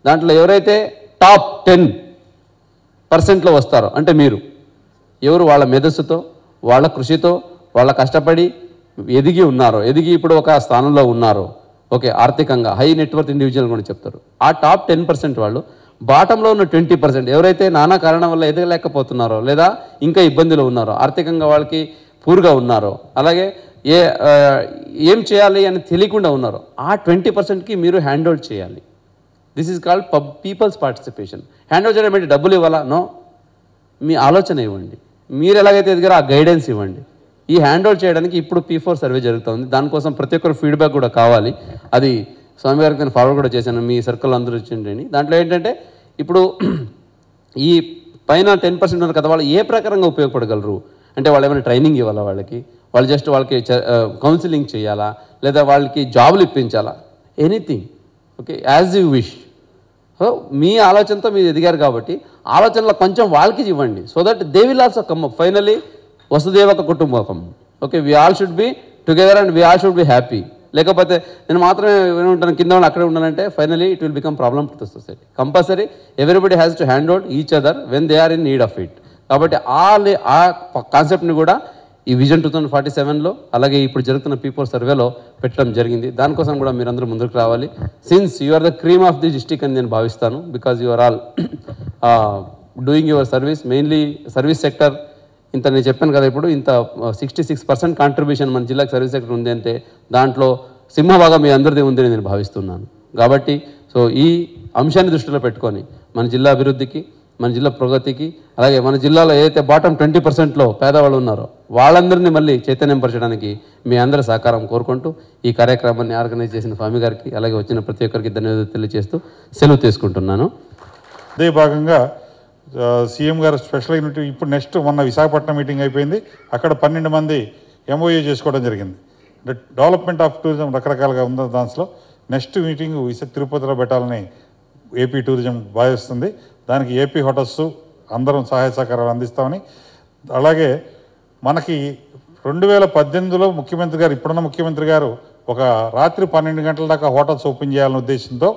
దాంట్లో ఎవరైతే టాప్ 10%లో వస్తారో, అంటే మీరు ఎవరు వాళ్ళ మేధస్సుతో, వాళ్ళ కృషితో, వాళ్ళ కష్టపడి ఎదిగి ఇప్పుడు ఒక స్థానంలో ఉన్నారో, ఓకే, ఆర్థికంగా హై నెట్వర్త్ ఇండివిజువల్ కూడా చెప్తారు. ఆ టాప్ 10% వాళ్ళు బాటంలో ఉన్న 20% ఎవరైతే నానా కారణం వల్ల ఎదగలేకపోతున్నారో, లేదా ఇంకా ఇబ్బందులు ఉన్నారో, ఆర్థికంగా వాళ్ళకి పూర్గా ఉన్నారో, అలాగే ఏం చేయాలి అని తెలియకుండా ఉన్నారో, ఆ 20%కి మీరు హ్యాండ్ ఓవర్ చేయాలి. This is called people's participation. Hand over చేయడం ఏంటి? డబ్బులు ఇవ్వాలా? నో, మీ ఆలోచన ఇవ్వండి. మీరు ఎలాగైతే ఎదిగారో ఆ గైడెన్స్ ఇవ్వండి. ఈ హ్యాండ్ ఓవర్ చేయడానికి ఇప్పుడు P4 సర్వే జరుగుతుంది. దానికోసం ప్రతి ఒక్కరు ఫీడ్బ్యాక్ కూడా కావాలి. అది స్వామి గారికి నేను ఫార్వర్డ్ కూడా చేశాను, మీ సర్కిల్ అందరూ ఇచ్చిండి. దాంట్లో ఏంటంటే ఇప్పుడు ఈ పైన 10% ఉన్నారు కదా, వాళ్ళు ఏ ప్రకారంగా ఉపయోగపడగలరు అంటే వాళ్ళు ఏమైనా ట్రైనింగ్ ఇవ్వాలా, వాళ్ళు జస్ట్ వాళ్ళకి కౌన్సిలింగ్ చేయాలా, లేదా వాళ్ళకి జాబులు ఇప్పించాలా, anything. Okay, as you wish. So మీ ఆలోచనతో మీరు ఎదిగారు కాబట్టి ఆలోచనలో కొంచెం వాళ్ళకి ఇవ్వండి. So that they will also come up. Finally వసుదేవక కుటుంబకం. Okay, we all should be together and we all should be happy. లేకపోతే నేను మాత్రమే ఉంటాను, కింద వాళ్ళు అక్కడే ఉండాలంటే finally it will become problem to the society. Compulsory everybody has to hand out each other when they are in need of it. కాబట్టి ఆ కాన్సెప్ట్ని కూడా ఈ విజన్ 2047లో అలాగే ఇప్పుడు జరుగుతున్న P4 సర్వేలో పెట్టడం జరిగింది. దానికోసం కూడా మీరందరూ ముందుకు రావాలి. Since you are the cream of the district అని నేను భావిస్తాను. Because you are all doing your service, mainly service sector. ఇంత నేను చెప్పాను కదా, ఇప్పుడు ఇంత 66% కాంట్రిబ్యూషన్ మన జిల్లాకి సర్వీస్ సెక్టర్ ఉంది అంటే దాంట్లో సింహభాగం మీ అందరిది ఉందని నేను భావిస్తున్నాను. కాబట్టి సో ఈ అంశాన్ని దృష్టిలో పెట్టుకొని మన జిల్లా అభివృద్ధికి, మన జిల్లా ప్రగతికి, అలాగే మన జిల్లాలో ఏదైతే బాటం 20%లో పేదవాళ్ళు ఉన్నారో వాళ్ళందరినీ మళ్ళీ చైతన్యపరచడానికి మీ అందరి సహకారం కోరుకుంటూ ఈ కార్యక్రమాన్ని ఆర్గనైజ్ చేసిన స్వామి గారికి అలాగే వచ్చిన ప్రతి ఒక్కరికి ధన్యవాదాలు తెలియజేస్తూ సెలవు తీసుకుంటున్నాను. అదే భాగంగా సీఎం గారు స్పెషల్ యూనిట్ ఇప్పుడు నెక్స్ట్ మొన్న విశాఖపట్నం మీటింగ్ అయిపోయింది. అక్కడ 12 మంది MOU చేసుకోవడం జరిగింది. అంటే డెవలప్మెంట్ ఆఫ్ టూరిజం రకరకాలుగా ఉంది. దాంట్లో నెక్స్ట్ మీటింగ్ తిరుపతిలో పెట్టాలని ఏపీ టూరిజం భావిస్తుంది. దానికి ఏపీ హోటల్స్ అందరం సహాయ సహకారాలు అందిస్తామని, అలాగే మనకి 2018లో ముఖ్యమంత్రి గారు, ఇప్పుడున్న ముఖ్యమంత్రి గారు ఒక రాత్రి 12 గంటల దాకా హోటల్స్ ఓపెన్ చేయాలనే ఉద్దేశంతో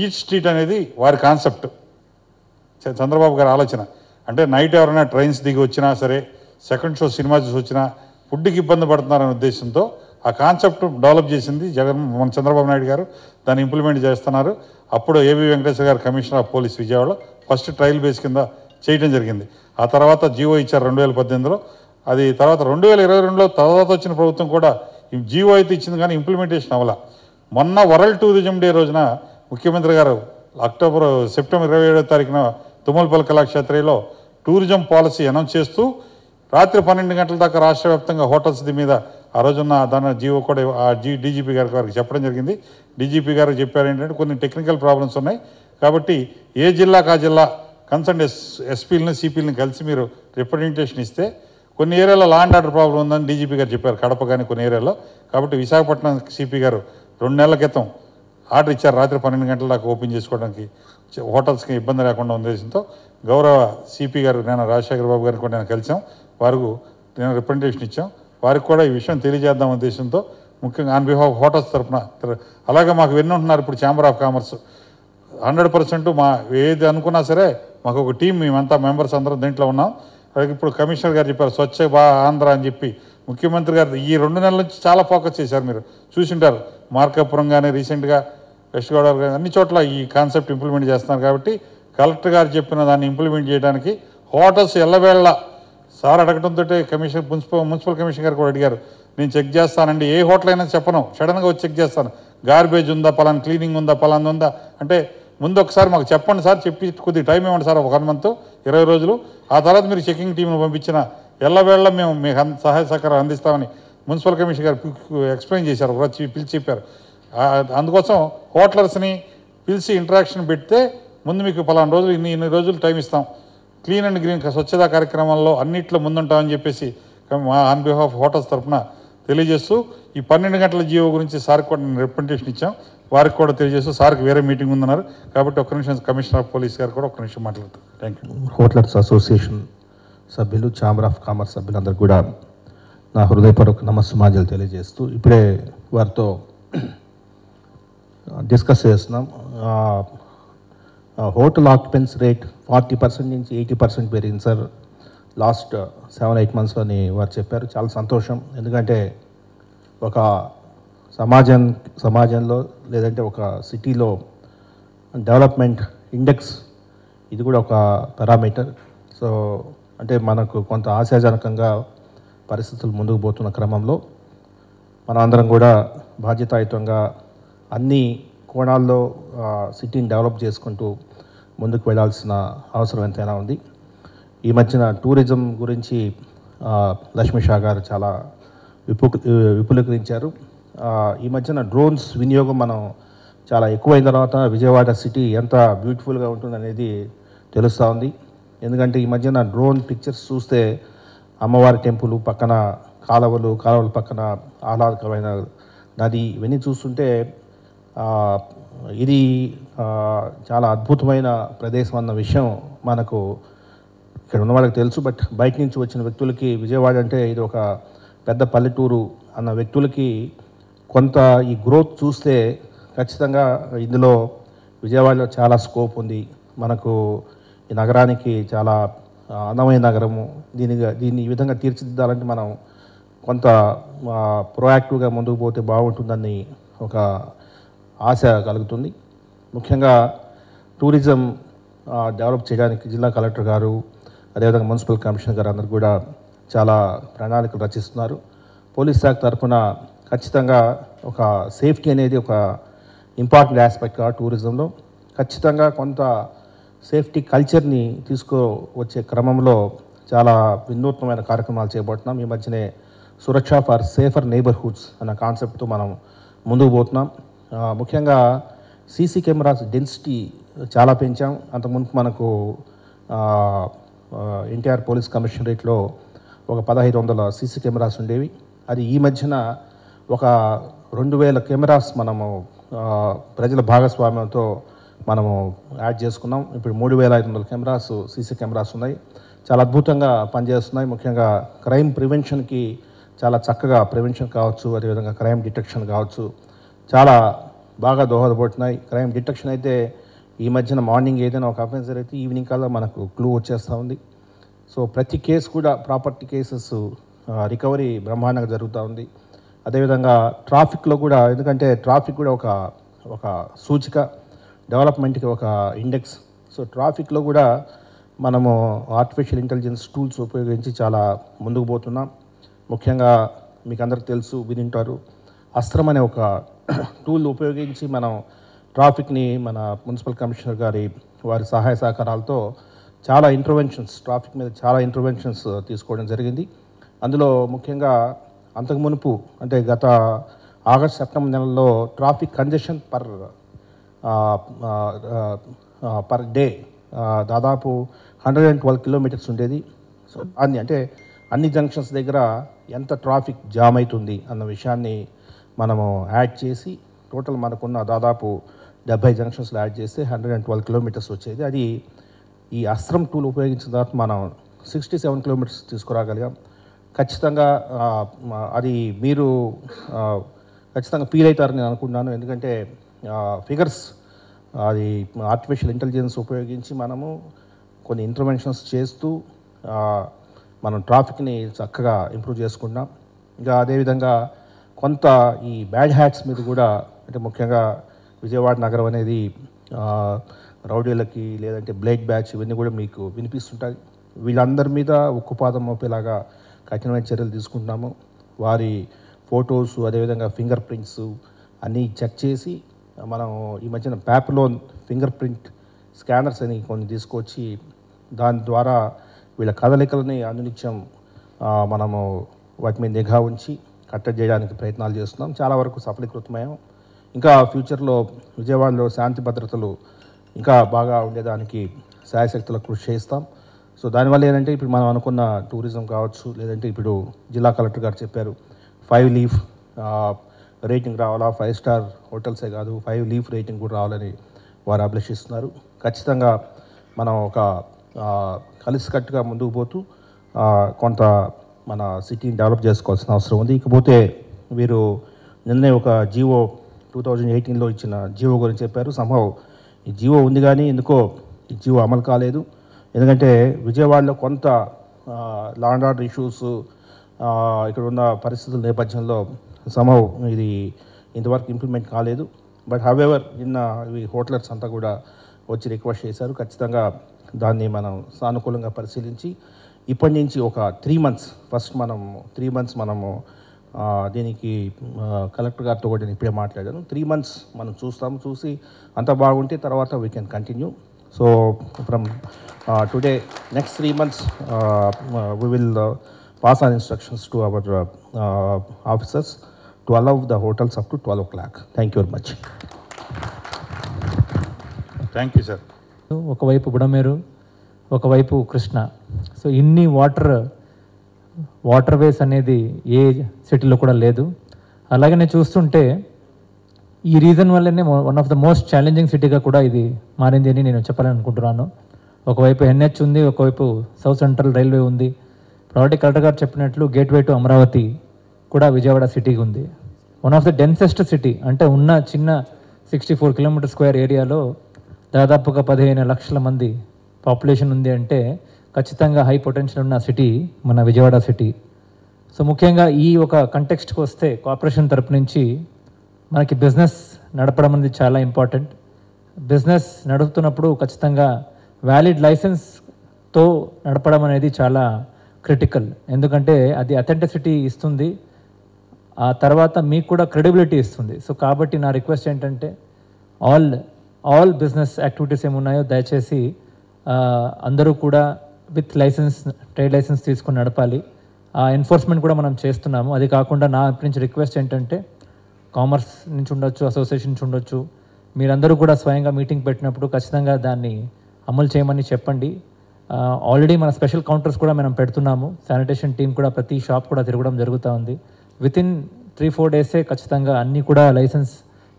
ఈట్ స్ట్రీట్ అనేది వారి కాన్సెప్ట్, చంద్రబాబు గారి ఆలోచన. అంటే నైట్ ఎవరైనా ట్రైన్స్ దిగి వచ్చినా సరే, సెకండ్ షో సినిమా చూసి వచ్చినా ఫుడ్కి ఇబ్బంది పడుతున్నారనే ఉద్దేశంతో ఆ కాన్సెప్ట్ డెవలప్ చేసింది మన చంద్రబాబు నాయుడు గారు. దాన్ని ఇంప్లిమెంట్ చేస్తున్నారు. అప్పుడు ఏబి వెంకటేశ్వర గారు కమిషనర్ ఆఫ్ పోలీస్ విజయవాడలో ఫస్ట్ ట్రయల్ బేస్ కింద చేయడం జరిగింది. ఆ తర్వాత జీవో ఇచ్చారు 2018లో. అది తర్వాత 2022లో తర్వాత వచ్చిన ప్రభుత్వం కూడా ఈ జీవో అయితే ఇచ్చింది, కానీ ఇంప్లిమెంటేషన్ అవ్వాల. మొన్న వరల్డ్ టూరిజం డే రోజున ముఖ్యమంత్రి గారు సెప్టెంబర్ 27వ తారీఖున తుమ్మలపల్లి కళాక్షేత్రంలో టూరిజం పాలసీ అనౌన్స్ చేస్తూ రాత్రి 12 గంటల దాకా రాష్ట్ర వ్యాప్తంగా హోటల్స్ మీద ఆ రోజున్న దాని జీవో కూడా డీజీపీ వారికి చెప్పడం జరిగింది. డీజీపీ గారు చెప్పారు ఏంటంటే కొన్ని టెక్నికల్ ప్రాబ్లమ్స్ ఉన్నాయి కాబట్టి ఏ జిల్లాకు ఆ జిల్లా కన్సర్న్ ఎస్పీలని సిపిలని కలిసి మీరు రిప్రజెంటేషన్ ఇస్తే, కొన్ని ఏరియాలో లా అండ్ ఆర్డర్ ప్రాబ్లం ఉందని డీజీపీ గారు చెప్పారు, కడప కానీ కొన్ని ఏరియాలో. కాబట్టి విశాఖపట్నం సిపి గారు 2 నెలల క్రితం ఆర్డర్ ఇచ్చారు, రాత్రి 12 గంటల దాకా ఓపెన్ చేసుకోవడానికి హోటల్స్కి ఇబ్బంది లేకుండా ఉద్దేశంతో. గౌరవ సిపి గారు నేను రాజశేఖర బాబు గారిని కూడా నేను కలిసాం, వారికి నేను రిప్రజెంటేషన్ ఇచ్చాం. వారికి కూడా ఈ విషయం తెలియజేద్దాం ఉద్దేశంతో ముఖ్యంగా ఆన్ బిహాఫ్ హోటల్స్ తరఫున. అలాగే మాకు విన్నుంటున్నారు ఇప్పుడు ఛాంబర్ ఆఫ్ కామర్స్ 100% మా ఏది అనుకున్నా సరే మాకు ఒక టీం, మేమంతా మెంబర్స్ అందరం దీంట్లో ఉన్నాం. అలాగే ఇప్పుడు కమిషనర్ గారు చెప్పారు స్వచ్ఛ ఆంధ్ర అని చెప్పి. ముఖ్యమంత్రి గారు ఈ 2 నెలల నుంచి చాలా ఫోకస్ చేశారు, మీరు చూసింటారు. మార్కాపురం కానీ రీసెంట్గా వెస్ట్ గోదావరి కానీ అన్ని చోట్ల ఈ కాన్సెప్ట్ ఇంప్లిమెంట్ చేస్తున్నారు. కాబట్టి కలెక్టర్ గారు చెప్పిన దాన్ని ఇంప్లిమెంట్ చేయడానికి హోటల్స్ ఎల్లవేళ సార్ అడగడంతో మున్సిపల్ కమిషనర్ గారు కూడా అడిగారు, నేను చెక్ చేస్తానండి, ఏ హోటల్ అయినా చెప్పను, సడన్గా వచ్చి చెక్ చేస్తాను. గార్బేజ్ ఉందా, పలానా క్లీనింగ్ ఉందా, పలానా ఉందా అంటే ముందు ఒకసారి మాకు చెప్పండి సార్, చెప్పి కొద్దిగా టైం ఇవ్వండి సార్, 1 మంత్ 20 రోజులు. ఆ తర్వాత మీరు చెకింగ్ టీంను పంపించిన ఎల్లవేళ మేము మీకు సహాయ సహకారం అందిస్తామని మున్సిపల్ కమిషనర్ గారు ఎక్స్ప్లెయిన్ చేశారు, పిలిచి చెప్పారు. అందుకోసం హోటలర్స్ని పిలిచి ఇంటరాక్షన్ పెడితే ముందు మీకు పలానా రోజులు ఇన్ని రోజులు టైం ఇస్తాం, క్లీన్ అండ్ గ్రీన్ స్వచ్ఛతా కార్యక్రమాల్లో అన్నింటిలో ముందుంటామని చెప్పేసి మా ఆన్ బిహాఫ్ హోటల్స్ తరఫున తెలియజేస్తూ, ఈ 12 గంటల జీవో గురించి సార్కి కూడా నేను రిప్రజెంటేషన్ ఇచ్చాం, వారికి కూడా తెలియజేస్తూ సార్కి వేరే మీటింగ్ ఉందన్నారు. కాబట్టి ఒక్క నిమిషం కమిషనర్ ఆఫ్ పోలీస్ గారు కూడా ఒక్క నిమిషం మాట్లాడతారు. Thank you. హోటలర్స్ అసోసియేషన్ సభ్యులు, ఛాంబర్ ఆఫ్ కామర్స్ సభ్యులందరూ కూడా నా హృదయపూర్వక నమస్సుమాంజలు తెలియజేస్తూ ఇప్పుడే వారితో డిస్కస్ చేస్తున్నాం. హోటల్ ఆక్యుపెన్సీ రేట్ 40% నుంచి 80% పెరిగింది సార్ లాస్ట్ 7-8 months అని వారు చెప్పారు. చాలా సంతోషం. ఎందుకంటే ఒక సమాజంలో లేదంటే ఒక సిటీలో డెవలప్మెంట్ ఇండెక్స్ ఇది కూడా ఒక పారామీటర్. సో అంటే మనకు కొంత ఆశాజనకంగా పరిస్థితులు ముందుకు పోతున్న క్రమంలో మనం అందరం కూడా బాధ్యతాయుతంగా అన్ని కోణాల్లో సిటీని డెవలప్ చేసుకుంటూ ముందుకు వెళ్ళాల్సిన అవసరం ఎంతైనా ఉంది. ఈ మధ్యన టూరిజం గురించి లక్ష్మీ షా గారు చాలా విపులీకరించారు. ఈ మధ్యన డ్రోన్స్ వినియోగం మనం చాలా ఎక్కువైన తర్వాత విజయవాడ సిటీ ఎంత బ్యూటిఫుల్గా ఉంటుందనేది తెలుస్తూ ఉంది. ఎందుకంటే ఈ మధ్యన డ్రోన్ పిక్చర్స్ చూస్తే అమ్మవారి టెంపుల్ పక్కన కాలువల పక్కన ఆహ్లాదకరమైన నది ఇవన్నీ చూస్తుంటే ఇది చాలా అద్భుతమైన ప్రదేశం అన్న విషయం మనకు ఇక్కడ ఉన్న వాళ్ళకి తెలుసు. బట్ బయట నుంచి వచ్చిన వ్యక్తులకి విజయవాడ అంటే ఇది ఒక పెద్ద పల్లెటూరు అన్న వ్యక్తులకి కొంత ఈ గ్రోత్ చూస్తే ఖచ్చితంగా ఇందులో విజయవాడలో చాలా స్కోప్ ఉంది. మనకు ఈ నగరానికి చాలా అందమైన నగరము, దీన్ని ఈ విధంగా తీర్చిదిద్దాలంటే మనం కొంత ప్రొయాక్టివ్గా ముందుకు పోతే బాగుంటుందని ఒక ఆశ కలుగుతుంది. ముఖ్యంగా టూరిజం డెవలప్ చేయడానికి జిల్లా కలెక్టర్ గారు అదేవిధంగా మున్సిపల్ కమిషనర్ గారు అందరూ కూడా చాలా ప్రణాళికలు రచిస్తున్నారు. పోలీస్ శాఖ తరఫున ఖచ్చితంగా ఒక సేఫ్టీ అనేది ఒక ఇంపార్టెంట్ ఆస్పెక్ట్ టూరిజంలో. ఖచ్చితంగా కొంత సేఫ్టీ కల్చర్ని తీసుకువచ్చే క్రమంలో చాలా వినూత్నమైన కార్యక్రమాలు చేపడుతున్నాం. ఈ మధ్యనే సురక్ష ఫర్ సేఫర్ నైబర్హుడ్స్ అన్న కాన్సెప్ట్తో మనం ముందుకు పోతున్నాం. ముఖ్యంగా సీసీ కెమెరాస్ డెన్సిటీ చాలా పెంచాం. అంతకుముందు మనకు ఎన్టీఆర్ పోలీస్ కమిషనరేట్లో ఒక 1500 సీసీ కెమెరాస్ ఉండేవి. అది ఈ మధ్యన ఒక 2000 కెమెరాస్ మనము ప్రజల భాగస్వామ్యంతో మనము యాడ్ చేసుకున్నాం. ఇప్పుడు 3500 కెమెరాస్ సీసీ కెమెరాస్ ఉన్నాయి. చాలా అద్భుతంగా పనిచేస్తున్నాయి. ముఖ్యంగా క్రైమ్ ప్రివెన్షన్కి చాలా చక్కగా ప్రివెన్షన్ కావచ్చు, అదేవిధంగా క్రైమ్ డిటెక్షన్ కావచ్చు, చాలా బాగా దోహదపడుతున్నాయి. క్రైమ్ డిటెక్షన్ అయితే ఈ మధ్యన మార్నింగ్ ఏదైనా ఒక అఫెన్స్ అయితే ఈవినింగ్ కల్లా మనకు క్లూ వచ్చేస్తూ ఉంది. సో ప్రతి కేసు కూడా ప్రాపర్టీ కేసెస్ రికవరీ బ్రహ్మాండంగా జరుగుతూ ఉంది. అదేవిధంగా ట్రాఫిక్లో కూడా, ఎందుకంటే ట్రాఫిక్ కూడా ఒక సూచిక డెవలప్మెంట్కి, ఒక ఇండెక్స్. సో ట్రాఫిక్లో కూడా మనము ఆర్టిఫిషియల్ ఇంటెలిజెన్స్ టూల్స్ ఉపయోగించి చాలా ముందుకు పోతున్నాం. ముఖ్యంగా మీకు అందరికి తెలుసు, వినింటారు, అస్త్రం అనే ఒక టూల్ ఉపయోగించి మనం ట్రాఫిక్ని మన మున్సిపల్ కమిషనర్ వారి సహాయ సహకారాలతో చాలా ఇంటర్వెన్షన్స్, ట్రాఫిక్ మీద చాలా ఇంటర్వెన్షన్స్ తీసుకోవడం జరిగింది. అందులో ముఖ్యంగా అంతకు మునుపు అంటే గత ఆగస్ట్ సెప్టెంబర్ నెలలో ట్రాఫిక్ కంజెషన్ పర్ డే దాదాపు 112 కిలోమీటర్స్ ఉండేది. సో అన్ని జంక్షన్స్ దగ్గర ఎంత ట్రాఫిక్ జామ్ అవుతుంది అన్న విషయాన్ని మనము యాడ్ చేసి టోటల్ మనకున్న దాదాపు 70 జంక్షన్స్లో యాడ్ చేస్తే 112 కిలోమీటర్స్ వచ్చేది. అది ఈ అస్త్రం టూల్ ఉపయోగించిన తర్వాత మనం 67 కిలోమీటర్స్ తీసుకురాగలిగాం. ఖచ్చితంగా అది మీరు ఖచ్చితంగా ఫీల్ అవుతారని నేను అనుకుంటున్నాను. ఎందుకంటే ఫిగర్స్ అది ఆర్టిఫిషియల్ ఇంటెలిజెన్స్ ఉపయోగించి మనము కొన్ని ఇంటర్వెన్షన్స్ చేస్తూ మనం ట్రాఫిక్ని చక్కగా ఇంప్రూవ్ చేసుకుంటున్నాం. ఇంకా అదేవిధంగా కొంత ఈ బ్యాడ్ హ్యాట్స్ మీద కూడా, అంటే ముఖ్యంగా విజయవాడ నగరం అనేది రౌడీలకి లేదంటే బ్లేడ్ బ్యాచ్ ఇవన్నీ కూడా మీకు వినిపిస్తుంటాయి. వీళ్ళందరి మీద ఉక్కుపాదం మోపేలాగా కఠినమైన చర్యలు తీసుకుంటున్నాము. వారి ఫొటోస్, అదేవిధంగా ఫింగర్ ప్రింట్స్ అన్నీ చెక్ చేసి మనం ఈ మధ్యన ప్యాప్లోన్ ఫింగర్ ప్రింట్ స్కానర్స్ అని కొన్ని తీసుకొచ్చి దాని ద్వారా వీళ్ళ కదలికలని అనునిత్యం మనము వాటి మీద నిఘా ఉంచి కట్టడి చేయడానికి ప్రయత్నాలు చేస్తున్నాం. చాలా వరకు సఫలీకృతమయ్యాం. ఇంకా ఫ్యూచర్లో విజయవాడలో శాంతి భద్రతలు ఇంకా బాగా ఉండేదానికి శాయశక్తుల కృషి చేస్తాం. సో దానివల్ల ఏంటంటే ఇప్పుడు మనం అనుకున్న టూరిజం కావచ్చు, లేదంటే ఇప్పుడు జిల్లా కలెక్టర్ గారు చెప్పారు 5 లీఫ్ రేటింగ్ రావాలా, 5 స్టార్ హోటల్సే కాదు 5 లీఫ్ రేటింగ్ కూడా రావాలని వారు అభిలషిస్తున్నారు. ఖచ్చితంగా మనం ఒక కలిసికట్టుగా ముందుకు పోతూ కొంత మన సిటీని డెవలప్ చేసుకోవాల్సిన అవసరం ఉంది. ఇకపోతే వీరు నిన్నే ఒక జియో 2018లో ఇచ్చిన జియో గురించి చెప్పారు. సంభవ్ ఈ జియో ఉంది కానీ ఎందుకో ఈ జియో అమలు కాలేదు. ఎందుకంటే విజయవాడలో కొంత లా అండ్ ఆర్డర్ ఇష్యూస్ ఇక్కడ ఉన్న పరిస్థితుల నేపథ్యంలో సంభవ్ ఇది ఇంతవరకు ఇంప్లిమెంట్ కాలేదు. బట్ హవెవర్ నిన్న ఈ హోటలర్స్ అంతా కూడా వచ్చి రిక్వెస్ట్ చేశారు. ఖచ్చితంగా దాన్ని మనం సానుకూలంగా పరిశీలించి ఇప్పటి నుంచి ఒక 3 months ఫస్ట్ మనం 3 months మనము దీనికి కలెక్టర్ గారితో కూడా నేను ఇప్పుడే మాట్లాడాను. 3 months మనం చూసి అంత బాగుంటే తర్వాత we can continue. So from today next 3 months we will pass on instructions to our officers to allow the hotels up to 12 o'clock. Thank you very much. Thank you, sir. ఒకవైపు బుడమేరు, ఒకవైపు Krishna. So ఇన్ని water ways అనేది ఏ సిటీలో కూడా లేదు. అలాగనే చూస్తుంటే ఈ రీజన్ వల్లనే one of the most challenging సిటీగా కూడా ఇది మారింది అని నేను చెప్పాలని అనుకుంటున్నాను. ఒకవైపు NH ఉంది, ఒకవైపు సౌత్ సెంట్రల్ రైల్వే ఉంది. ఆల్రెడీ కలెక్టర్ గారు చెప్పినట్లు గేట్వే టు అమరావతి కూడా విజయవాడ సిటీకి ఉంది. One of the densest city, అంటే ఉన్న చిన్న 64 కిలోమీటర్ స్క్వేర్ ఏరియాలో దాదాపుగా 15 లక్షల మంది పాపులేషన్ ఉంది. అంటే ఖచ్చితంగా హై పొటెన్షియల్ ఉన్న సిటీ మన విజయవాడ సిటీ. సో ముఖ్యంగా ఈ ఒక కంటెక్స్ట్కి వస్తే కార్పొరేషన్ తరపు నుంచి మనకి బిజినెస్ నడపడం అనేది చాలా ఇంపార్టెంట్. బిజినెస్ నడుపుతున్నప్పుడు ఖచ్చితంగా వ్యాలిడ్ లైసెన్స్తో నడపడం అనేది చాలా క్రిటికల్. ఎందుకంటే అది అథెంటిసిటీ ఇస్తుంది, ఆ తర్వాత మీకు కూడా క్రెడిబిలిటీ ఇస్తుంది. సో కాబట్టి నా రిక్వెస్ట్ ఏంటంటే ఆల్ బిజినెస్ యాక్టివిటీస్ ఏమున్నాయో దయచేసి అందరూ కూడా విత్ లైసెన్స్, ట్రేడ్ లైసెన్స్ తీసుకొని నడపాలి. ఆ ఎన్ఫోర్స్మెంట్ కూడా మనం చేస్తున్నాము. అది కాకుండా నా నుంచి రిక్వెస్ట్ ఏంటంటే కామర్స్ నుంచి ఉండొచ్చు, అసోసియేషన్ నుంచి ఉండొచ్చు, మీరందరూ కూడా స్వయంగా మీటింగ్ పెట్టినప్పుడు ఖచ్చితంగా దాన్ని అమలు చేయమని చెప్పండి. ఆల్రెడీ మన స్పెషల్ కౌంటర్స్ కూడా మనం పెడుతున్నాము. శానిటేషన్ టీం కూడా ప్రతి షాప్ కూడా తిరగడం జరుగుతూ ఉంది. వితిన్ 3-4 డేసే ఖచ్చితంగా అన్నీ కూడా లైసెన్స్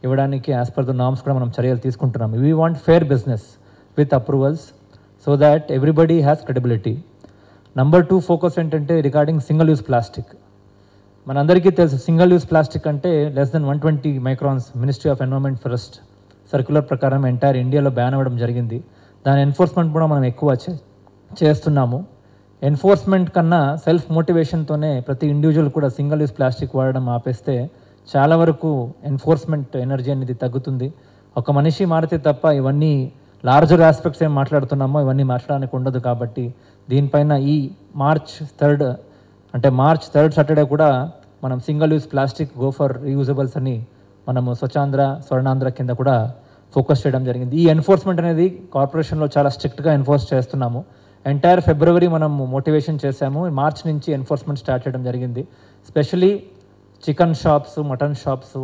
ఇవ్వడానికి యాజ్ పర్ ద నామ్స్ కూడా మనం చర్యలు తీసుకుంటున్నాము. We want fair business with approvals so that everybody has credibility. Number 2 focus ఏంటంటే రిగార్డింగ్ సింగిల్ యూజ్ ప్లాస్టిక్. మనందరికీ తెలుసు సింగిల్ యూస్ ప్లాస్టిక్ అంటే less than 120 microns ministry of environment forest circular ప్రకారం entire ఇండియాలో బ్యాన్ అవ్వడం జరిగింది. దాని ఎన్ఫోర్స్మెంట్ కూడా మనం ఎక్కువ చేస్తున్నాము. ఎన్ఫోర్స్మెంట్ కన్నా సెల్ఫ్ మోటివేషన్తోనే ప్రతి ఇండివిజువల్ కూడా సింగిల్ యూస్ ప్లాస్టిక్ వాడడం ఆపేస్తే చాలా వరకు ఎన్ఫోర్స్మెంట్ ఎనర్జీ అనేది తగ్గుతుంది. ఒక మనిషి మారితే తప్ప ఇవన్నీ లార్జర్ ఆస్పెక్ట్స్ ఏం మాట్లాడుతున్నామో ఇవన్నీ మాట్లాడడానికి ఉండదు. కాబట్టి దీనిపైన ఈ మార్చ్ 3rd సాటర్డే కూడా మనం single use plastic go for reusables అని మనము స్వచ్ఛాంధ్ర స్వర్ణాంధ్ర కింద కూడా ఫోకస్ చేయడం జరిగింది. ఈ ఎన్ఫోర్స్మెంట్ అనేది కార్పొరేషన్లో చాలా స్ట్రిక్ట్గా ఎన్ఫోర్స్ చేస్తున్నాము. ఎంటైర్ ఫిబ్రవరి మనము మోటివేషన్ చేశాము. మార్చ్ నుంచి ఎన్ఫోర్స్మెంట్ స్టార్ట్ చేయడం జరిగింది. Especially chicken shops, mutton shops,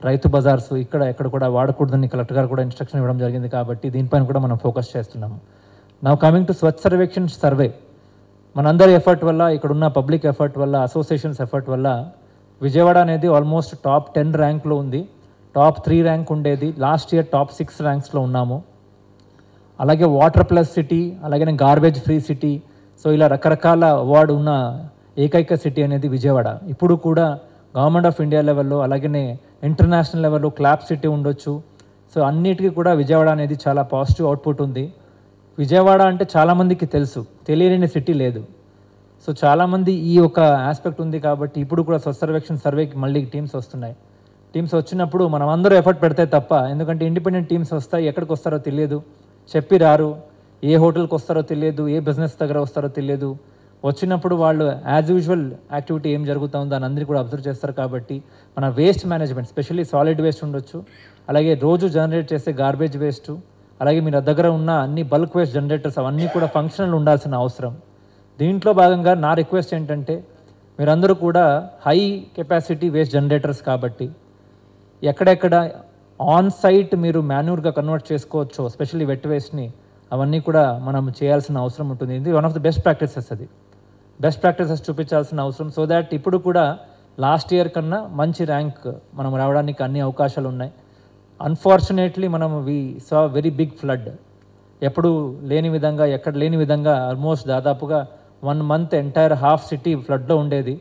రైతు బజార్స్ ఎక్కడ కూడా వాడకూడదని కలెక్టర్ గారు కూడా ఇన్స్ట్రక్షన్ ఇవ్వడం జరిగింది. కాబట్టి దీనిపైన కూడా మనం ఫోకస్ చేస్తున్నాము. Now coming to Swachh Sarvekshan survey, మనందరి ఎఫర్ట్ వల్ల, ఇక్కడున్న పబ్లిక్ ఎఫర్ట్ వల్ల, అసోసియేషన్స్ ఎఫర్ట్ వల్ల విజయవాడ అనేది ఆల్మోస్ట్ టాప్ 10 ర్యాంక్లో ఉంది. టాప్ 3 ర్యాంక్ ఉండేది. లాస్ట్ ఇయర్ టాప్ 6 ర్యాంక్స్లో ఉన్నాము. అలాగే వాటర్ ప్లస్ సిటీ, అలాగే గార్బేజ్ ఫ్రీ సిటీ, సో ఇలా రకరకాల అవార్డు ఉన్న ఏకైక సిటీ అనేది విజయవాడ. ఇప్పుడు కూడా గవర్నమెంట్ ఆఫ్ ఇండియా లెవెల్లో, అలాగే ఇంటర్నేషనల్ లెవెల్లో క్లాప్ సిటీ ఉండొచ్చు. సో అన్నిటికీ కూడా విజయవాడ అనేది చాలా పాజిటివ్ అవుట్పుట్ ఉంది. విజయవాడ అంటే చాలామందికి తెలుసు, తెలియని సిటీ లేదు. సో చాలామంది ఈ ఒక ఆస్పెక్ట్ ఉంది. కాబట్టి ఇప్పుడు కూడా స్వచ్ఛ సర్వేక్షణ్ సర్వేకి మళ్ళీ టీమ్స్ వస్తున్నాయి. టీమ్స్ వచ్చినప్పుడు మనం అందరూ ఎఫర్ట్ పెడితే తప్ప, ఎందుకంటే ఇండిపెండెంట్ టీమ్స్ వస్తాయి, ఎక్కడికి వస్తారో తెలియదు, చెప్పి రారు, ఏ హోటల్కి వస్తారో తెలియదు, ఏ బిజినెస్ దగ్గర వస్తారో తెలియదు. వచ్చినప్పుడు వాళ్ళు యాజ్ యూజువల్ యాక్టివిటీ ఏం జరుగుతుందో దాన్ని అందరికీ కూడా అబ్జర్వ్ చేస్తారు. కాబట్టి మన waste management, specially solid waste ఉండొచ్చు, అలాగే రోజు జనరేట్ చేసే గార్బేజ్ వేస్ట్, అలాగే మీ దగ్గర ఉన్న అన్ని బల్క్ వేస్ట్ జనరేటర్స్ అవన్నీ కూడా ఫంక్షనల్ ఉండాల్సిన అవసరం. దీంట్లో భాగంగా నా రిక్వెస్ట్ ఏంటంటే, మీరందరూ కూడా హై కెపాసిటీ వేస్ట్ జనరేటర్స్ కాబట్టి ఎక్కడెక్కడ ఆన్ సైట్ మీరు మాన్యూర్గా కన్వర్ట్ చేసుకోవచ్చు, స్పెషల్లీ వెట్ వేస్ట్ని, అవన్నీ కూడా మనం చేయాల్సిన అవసరం ఉంటుంది. ఇది one of the best practices, అది బెస్ట్ ప్రాక్టీసెస్ చూపించాల్సిన అవసరం. సో దాట్ ఇప్పుడు కూడా లాస్ట్ ఇయర్ కన్నా మంచి ర్యాంక్ మనం రావడానికి అన్ని అవకాశాలు ఉన్నాయి. అన్ఫార్చునేట్లీ మనం వి సా వెరీ బిగ్ ఫ్లడ్, ఎప్పుడు లేని విధంగా, ఎక్కడ లేని విధంగా ఆల్మోస్ట్ దాదాపుగా 1 month ఎంటైర్ హాఫ్ సిటీ ఫ్లడ్లో ఉండేది.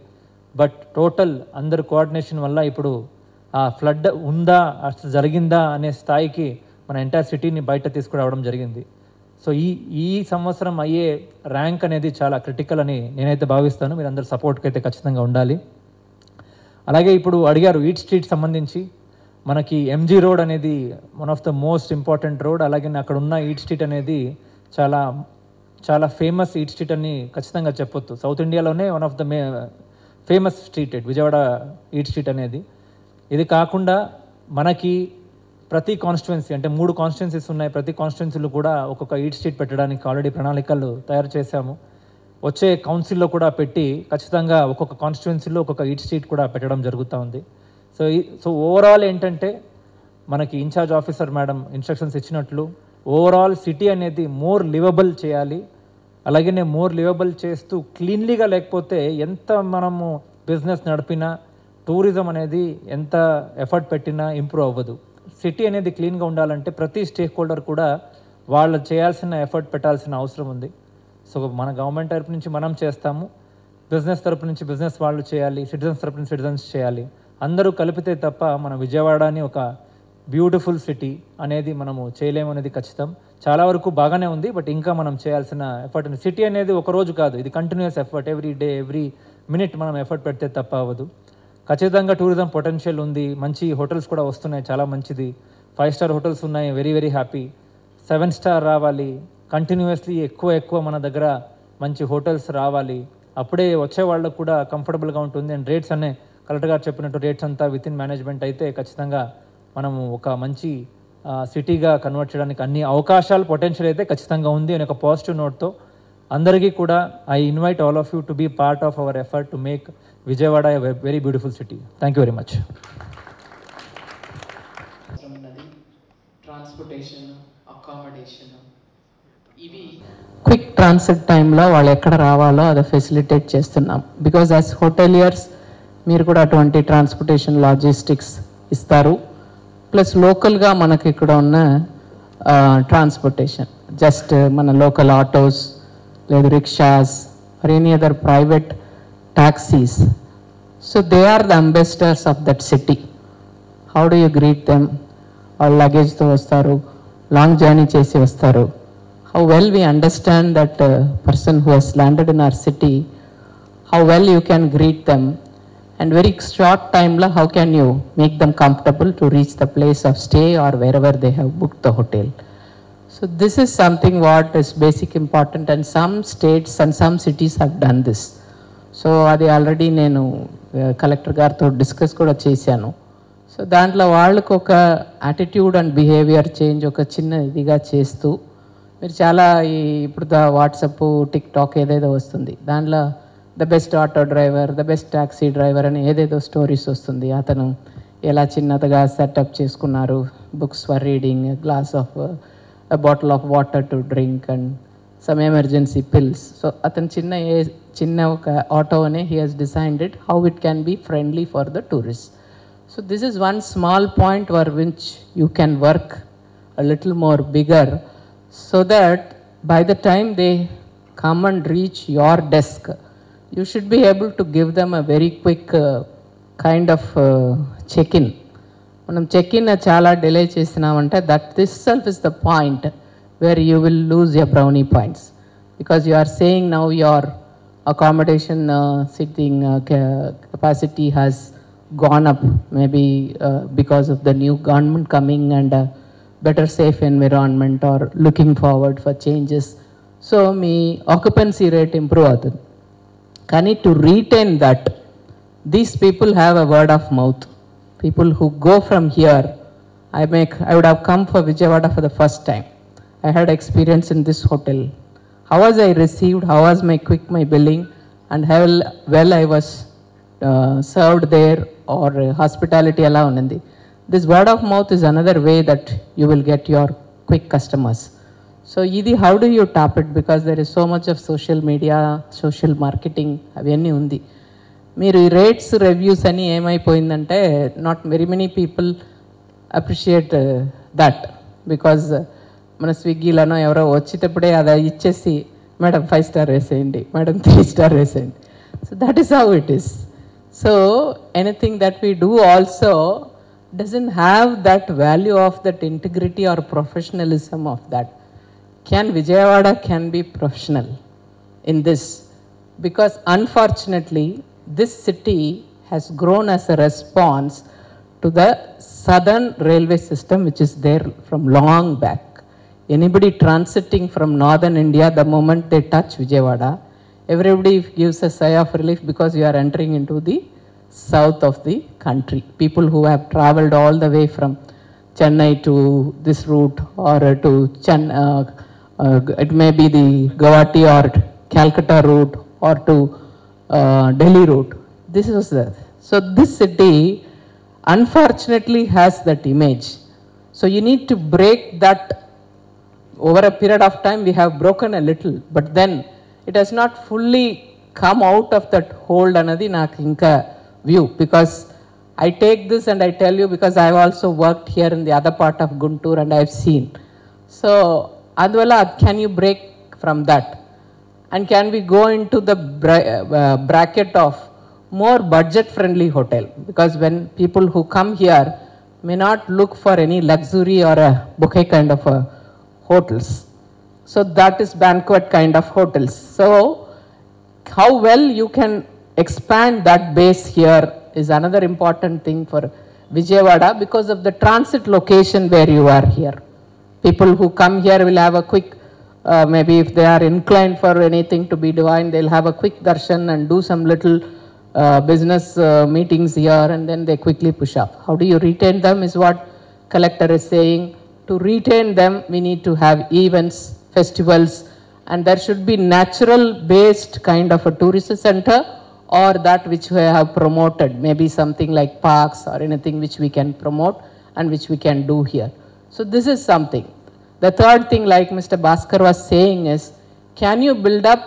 బట్ టోటల్ అందరి కోఆర్డినేషన్ వల్ల ఇప్పుడు ఆ ఫ్లడ్ ఉందా, అసలు జరిగిందా అనే స్థాయికి మన ఎంటైర్ సిటీని బయట తీసుకురావడం జరిగింది. సో ఈ సంవత్సరం అయ్యే ర్యాంక్ అనేది చాలా క్రిటికల్ అని నేనైతే భావిస్తాను. మీరు అందరు సపోర్ట్కి అయితే ఖచ్చితంగా ఉండాలి. అలాగే ఇప్పుడు అడిగారు ఈట్ స్ట్రీట్ సంబంధించి, మనకి ఎంజీ రోడ్ అనేది one of the most important road. అలాగే అక్కడ ఉన్న ఈట్ స్ట్రీట్ అనేది చాలా చాలా ఫేమస్ ఈట్ స్ట్రీట్ అని ఖచ్చితంగా చెప్పొచ్చు. సౌత్ ఇండియాలోనే one of the famous street Vijayawada eat street అనేది. ఇది కాకుండా మనకి ప్రతి కాన్స్టిట్యువెన్సీ, అంటే 3 కాన్స్టిట్యువెన్సీస్ ఉన్నాయి, ప్రతి కాన్స్టిట్యువెన్సీలో కూడా ఒక్కొక్క ఈట్ స్ట్రీట్ పెట్టడానికి ఆల్రెడీ ప్రణాళికలు తయారు చేశాము. వచ్చే కౌన్సిల్లో కూడా పెట్టి ఖచ్చితంగా ఒక్కొక్క కాన్స్టిట్యువెన్సీలో ఒక్కొక్క ఈట్ స్ట్రీట్ కూడా పెట్టడం జరుగుతూ ఉంది. సో ఓవరాల్ ఏంటంటే, మనకి ఇన్ఛార్జ్ ఆఫీసర్ మేడం ఇన్స్ట్రక్షన్స్ ఇచ్చినట్లు ఓవరాల్ సిటీ అనేది మోర్ లివబుల్ చేయాలి. అలాగే మోర్ లివబుల్ చేస్తూ క్లీన్లీగా లేకపోతే ఎంత మనము బిజినెస్ నడిపినా, టూరిజం అనేది ఎంత ఎఫర్ట్ పెట్టినా ఇంప్రూవ్ అవ్వదు. సిటీ అనేది క్లీన్గా ఉండాలంటే ప్రతి స్టేక్ హోల్డర్ కూడా వాళ్ళు చేయాల్సిన ఎఫర్ట్ పెట్టాల్సిన అవసరం ఉంది. సో మన గవర్నమెంట్ తరపు నుంచి మనం చేస్తాము, బిజినెస్ తరపు నుంచి బిజినెస్ వాళ్ళు చేయాలి, సిటిజన్స్ తరపు నుంచి సిటిజన్స్ చేయాలి. అందరూ కలిపితే తప్ప మన విజయవాడని ఒక బ్యూటిఫుల్ సిటీ అనేది మనము చేయలేము అనేది ఖచ్చితం. చాలా వరకు బాగానే ఉంది, బట్ ఇంకా మనం చేయాల్సిన ఎఫర్ట్ ఉంది. సిటీ అనేది ఒక రోజు కాదు, ఇది continuous effort, every day every minute మనం ఎఫర్ట్ పెడితే తప్ప అవ్వదు. ఖచ్చితంగా టూరిజం పొటెన్షియల్ ఉంది, మంచి హోటల్స్ కూడా వస్తున్నాయి, చాలా మంచిది. 5 స్టార్ హోటల్స్ ఉన్నాయి, వెరీ వెరీ హ్యాపీ. 7 స్టార్ రావాలి, కంటిన్యూస్లీ ఎక్కువ మన దగ్గర మంచి హోటల్స్ రావాలి. అప్పుడే వచ్చే వాళ్ళకు కూడా కంఫర్టబుల్గా ఉంటుంది. అండ్ రేట్స్ అనే కలెక్టర్ గారు చెప్పినట్టు రేట్స్ అంతా విత్ ఇన్ మేనేజ్మెంట్ అయితే ఖచ్చితంగా మనము ఒక మంచి సిటీగా కన్వర్ట్ చేయడానికి అన్ని అవకాశాలు, పొటెన్షియల్ అయితే ఖచ్చితంగా ఉంది అనే ఒక పాజిటివ్ నోట్తో అందరికీ కూడా I invite all of you to be part of our effort to make Vijayawada a very beautiful city. Thank you very much. Transportation, accommodation, ఇవి క్విక్ ట్రాన్సిట్ టైంలో వాళ్ళు ఎక్కడ రావాలో అది ఫెసిలిటేట్ చేస్తున్నాం. బికాజ్ యాజ్ హోటలియర్స్ మీరు కూడా అటువంటి ట్రాన్స్పోర్టేషన్ లాజిస్టిక్స్ ఇస్తారు. ప్లస్ లోకల్గా మనకి ఇక్కడ ఉన్న ట్రాన్స్పోర్టేషన్, జస్ట్ మన లోకల్ ఆటోస్ లేదు rickshaws or any other private taxis. So they are the ambassadors of that city. How do you greet them? Or luggage to vastaru, long journey chesi vastaru. How well we understand that person who has landed in our city, how well you can greet them, and very short time la how can you make them comfortable to reach the place of stay or wherever they have booked the hotel. So this is something what is basic important, and some states and some cities have done this. So అది already నేను collector గారితో discuss కూడా చేశాను. So దాంట్లో వాళ్ళకు ఒక attitude and behaviour change ఒక చిన్న ఇదిగా చేస్తూ, మీరు చాలా ఇప్పుడు వాట్సప్ టిక్ టాక్ ఏదేదో వస్తుంది, దాంట్లో the best auto driver, the best taxi driver అని ఏదేదో స్టోరీస్ వస్తుంది. అతను ఎలా చిన్నదిగా సెటప్ చేసుకున్నారు, books for reading, glass of a bottle of water to drink and some emergency pills. So అతను చిన్న ఒక ఆటోనే he has designed it how it can be friendly for the tourists. So this is one small point where which you can work a little more bigger, so that by the time they come and reach your desk, you should be able to give them a very quick kind of check-in. మనం check in delay డిలే చేసినామంటే that this self is the point where you will lose your brownie points, because you are saying now your accommodation sitting capacity has gone up, maybe because of the new government coming and better safe environment or looking forward for changes. So me occupancy rate improve అవుతుంది. కానీ to retain that, these people have a word of mouth. People who go from here, I would have come for Vijayawada for the first time. I had experience in this hotel. How was I received? How was my billing? And how well I was served there, or hospitality ala undi. This word of mouth is another way that you will get your quick customers. So idi, how do you tap it? Because there is so much of social media, social marketing avanni undi. మీరు ఈ rates reviews అని ఏమైపోయిందంటే not very many people appreciate that, because మన స్విగ్గీలోనో ఎవరో వచ్చేటప్పుడే అది ఇచ్చేసి మేడం 5 స్టార్ వేసేయండి, మేడం 3 స్టార్ వేసేయండి. So that is how it is. So anything that we do also doesn't have that value of that integrity or professionalism of that. Can Vijayawada can be professional in this? Because unfortunately this city has grown as a response to the southern railway system which is there from long back. Anybody transiting from northern India, the moment they touch Vijayawada, everybody gives a sigh of relief because you are entering into the south of the country. People who have traveled all the way from Chennai to this route, or to it may be the Guwahati or Calcutta route, or to Delhi route. This is that. So this city unfortunately has that image. So you need to break that. Over a period of time we have broken a little, but then it has not fully come out of that hold anadi naaku inka view, because I take this and I tell you because I have also worked here in the other part of Guntur and I have seen. So adwala, can you break from that? And can we go into the bracket of more budget friendly hotel? Because when people who come here may not look for any luxury or a bouquet kind of hotels. So that is banquet kind of hotels. So how well you can expand that base here is another important thing for Vijayawada, because of the transit location where you are here. People who come here will have a quick maybe if they are inclined for anything to be divine, they'll have a quick darshan and do some little business meetings here, and then they quickly push up. How do you retain them is what collector is saying. To retain them, we need to have events, festivals, and there should be natural based kind of a tourist center, or that which we have promoted, maybe something like parks or anything which we can promote and which we can do here. So this is something. The third thing, like Mr. Bhaskar was saying, is can you build up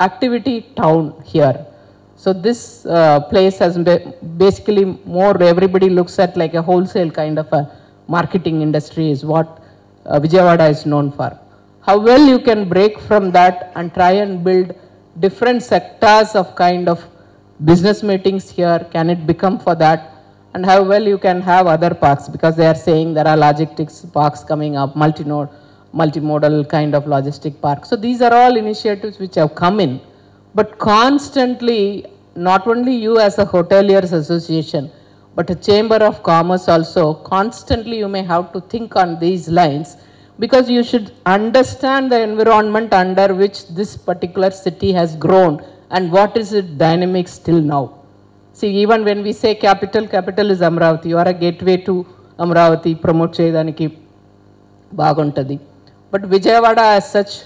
activity town here? So this place has basically more, everybody looks at like a wholesale kind of a marketing industry is what Vijayawada is known for. How well you can break from that and try and build different sectors of kind of business meetings here, can it become for that? And how well you can have other parks, because they are saying there are logistics parks coming up, multimodal kind of logistic park. So these are all initiatives which have come in, but constantly, not only you as a hoteliers association, but a chamber of commerce also, constantly you may have to think on these lines, because you should understand the environment under which this particular city has grown and what is its dynamics till now. See, even when we say capital, capital is Amravati. You are a gateway to Amravati, promote cheyadaniki baguntadi. But Vijayawada as such,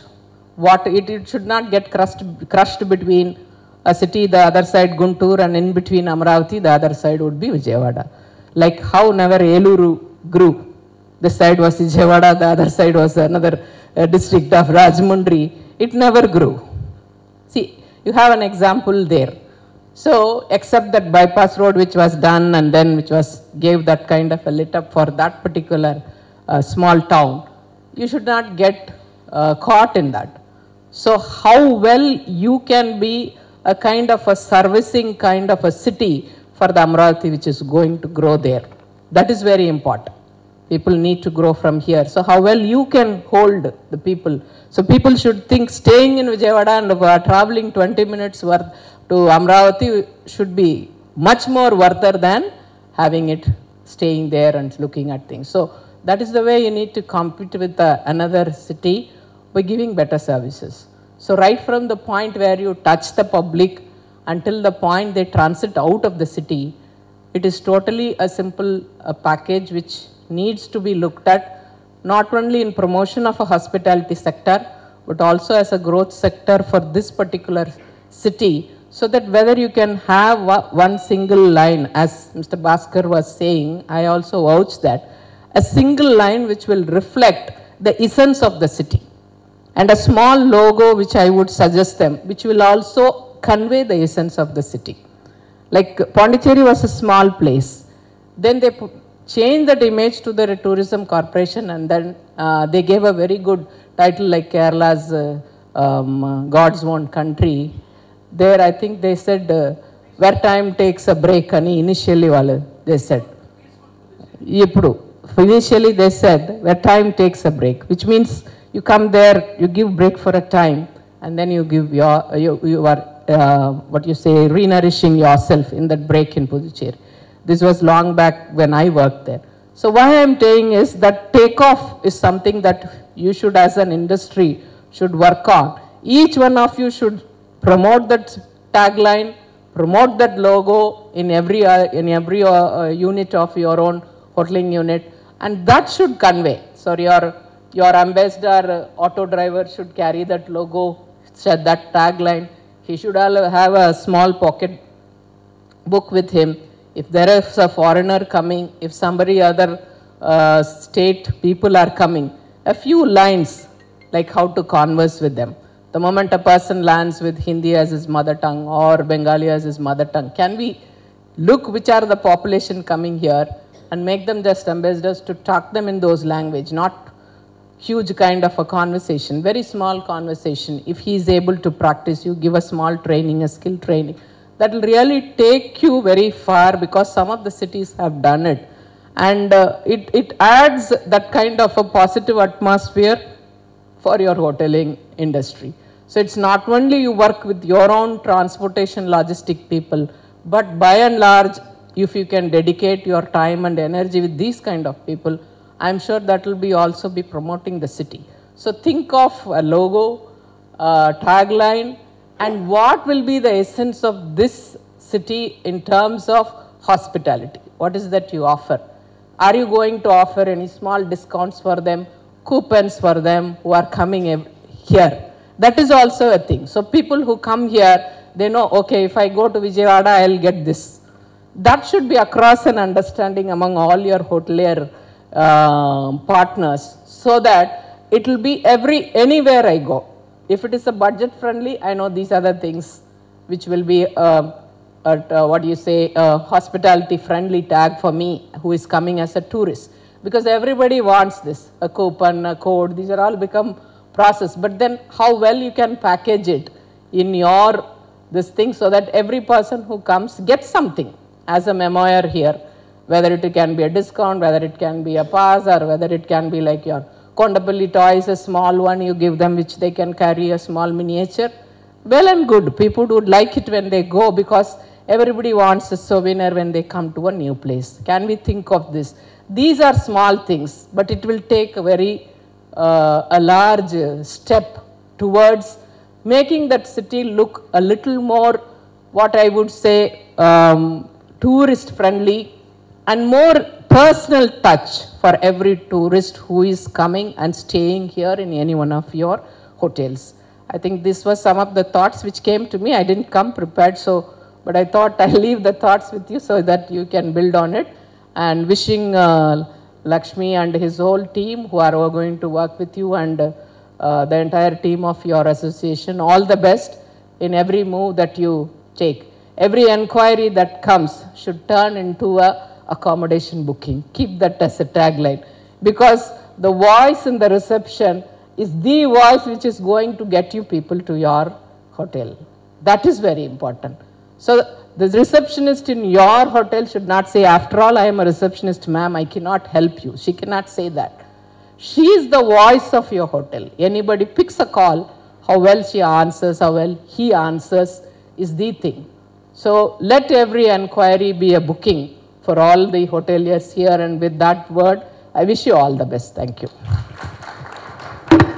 it should not get crushed between a city, the other side Guntur, and in between Amravati, the other side would be Vijayawada. Like how never Eluru grew. This side was Vijayawada, the other side was another district of Rajmundry. It never grew. See, you have an example there. So, except that bypass road which was done and then which gave that kind of a lit up for that particular small town, you should not get caught in that. So, how well you can be a kind of a servicing kind of a city for the Amravati which is going to grow there. That is very important. People need to grow from here. So how well you can hold the people. So people should think staying in Vijayawada and traveling 20 minutes worth to Amravati should be much more worther than having it staying there and looking at things. So that is the way you need to compete with another city by giving better services. So right from the point where you touch the public until the point they transit out of the city, it is totally a simple package which needs to be looked at, not only in promotion of a hospitality sector, but also as a growth sector for this particular city, so that whether you can have one single line, as Mr. Bhaskar was saying, I also vouch that, a single line which will reflect the essence of the city, and a small logo which I would suggest them, which will also convey the essence of the city. Like Pondicherry was a small place, then they changed that image to the tourism corporation, and then they gave a very good title like Kerala's God's own country. There I think they said where time takes a break ani initially they said. Initially they said where time takes a break, which means you come there, you give break for a time, and then you give you are what you say, re-nourishing yourself in that break in Puducherry. This was long back when I worked there. So what I am saying is that takeoff is something that you should, as an industry, should work on. Each one of you should promote that tagline, promote that logo in every unit of your own hoteling unit, and that should convey. So your ambassador, auto driver should carry that logo, that tagline. He should have a small pocket book with him. If there is a foreigner coming, if somebody other state people are coming, a few lines like how to converse with them. The moment a person lands with Hindi as his mother tongue or Bengali as his mother tongue, can we look which are the population coming here and make them just ambassadors to talk them in those language, not huge kind of a conversation, very small conversation. If he is able to practice, you give a small training, a skill training. That will really take you very far, because some of the cities have done it. And it adds that kind of a positive atmosphere for your hoteling industry. So it's not only you work with your own transportation logistic people, but by and large, if you can dedicate your time and energy with these kind of people, I'm sure that will be also be promoting the city. So think of a logo, tagline, and what will be the essence of this city in terms of hospitality. What is that you offer? Are you going to offer any small discounts for them, coupons for them who are coming here? That is also a thing. So people who come here, they know, okay, if I go to Vijayawada, I'll get this. That should be across an understanding among all your hotelier partners, so that it will be anywhere I go. If it is a budget friendly, I know these other things which will be what do you say, hospitality friendly tag for me who is coming as a tourist. Because everybody wants this, a coupon, a code, these are all become process. But then how well you can package it in this thing so that every person who comes gets something as a memoir here, whether it can be a discount, whether it can be a pass, or whether it can be like your Kondapalli toys, a small one you give them which they can carry a small miniature. Well and good, people would like it when they go because everybody wants a souvenir when they come to a new place. Can we think of this? These are small things, but it will take a very a large step towards making that city look a little more, what I would say, tourist friendly and more personal touch for every tourist who is coming and staying here in any one of your hotels. I think this was some of the thoughts which came to me. I didn't come prepared, but I thought I'll leave the thoughts with you so that you can build on it. And wishing Lakshmi and his whole team who are going to work with you and the entire team of your association all the best in every move that you take. Every enquiry that comes should turn into a accommodation booking. Keep that as a tagline, because the voice in the reception is the voice which is going to get you people to your hotel. That is very important. So the receptionist in your hotel should not say, after all, I am a receptionist, ma'am, I cannot help you. She cannot say that. She is the voice of your hotel. Anybody picks a call, how well she answers, how well he answers is the thing. So let every enquiry be a booking for all the hoteliers here, and with that word, I wish you all the best. Thank you.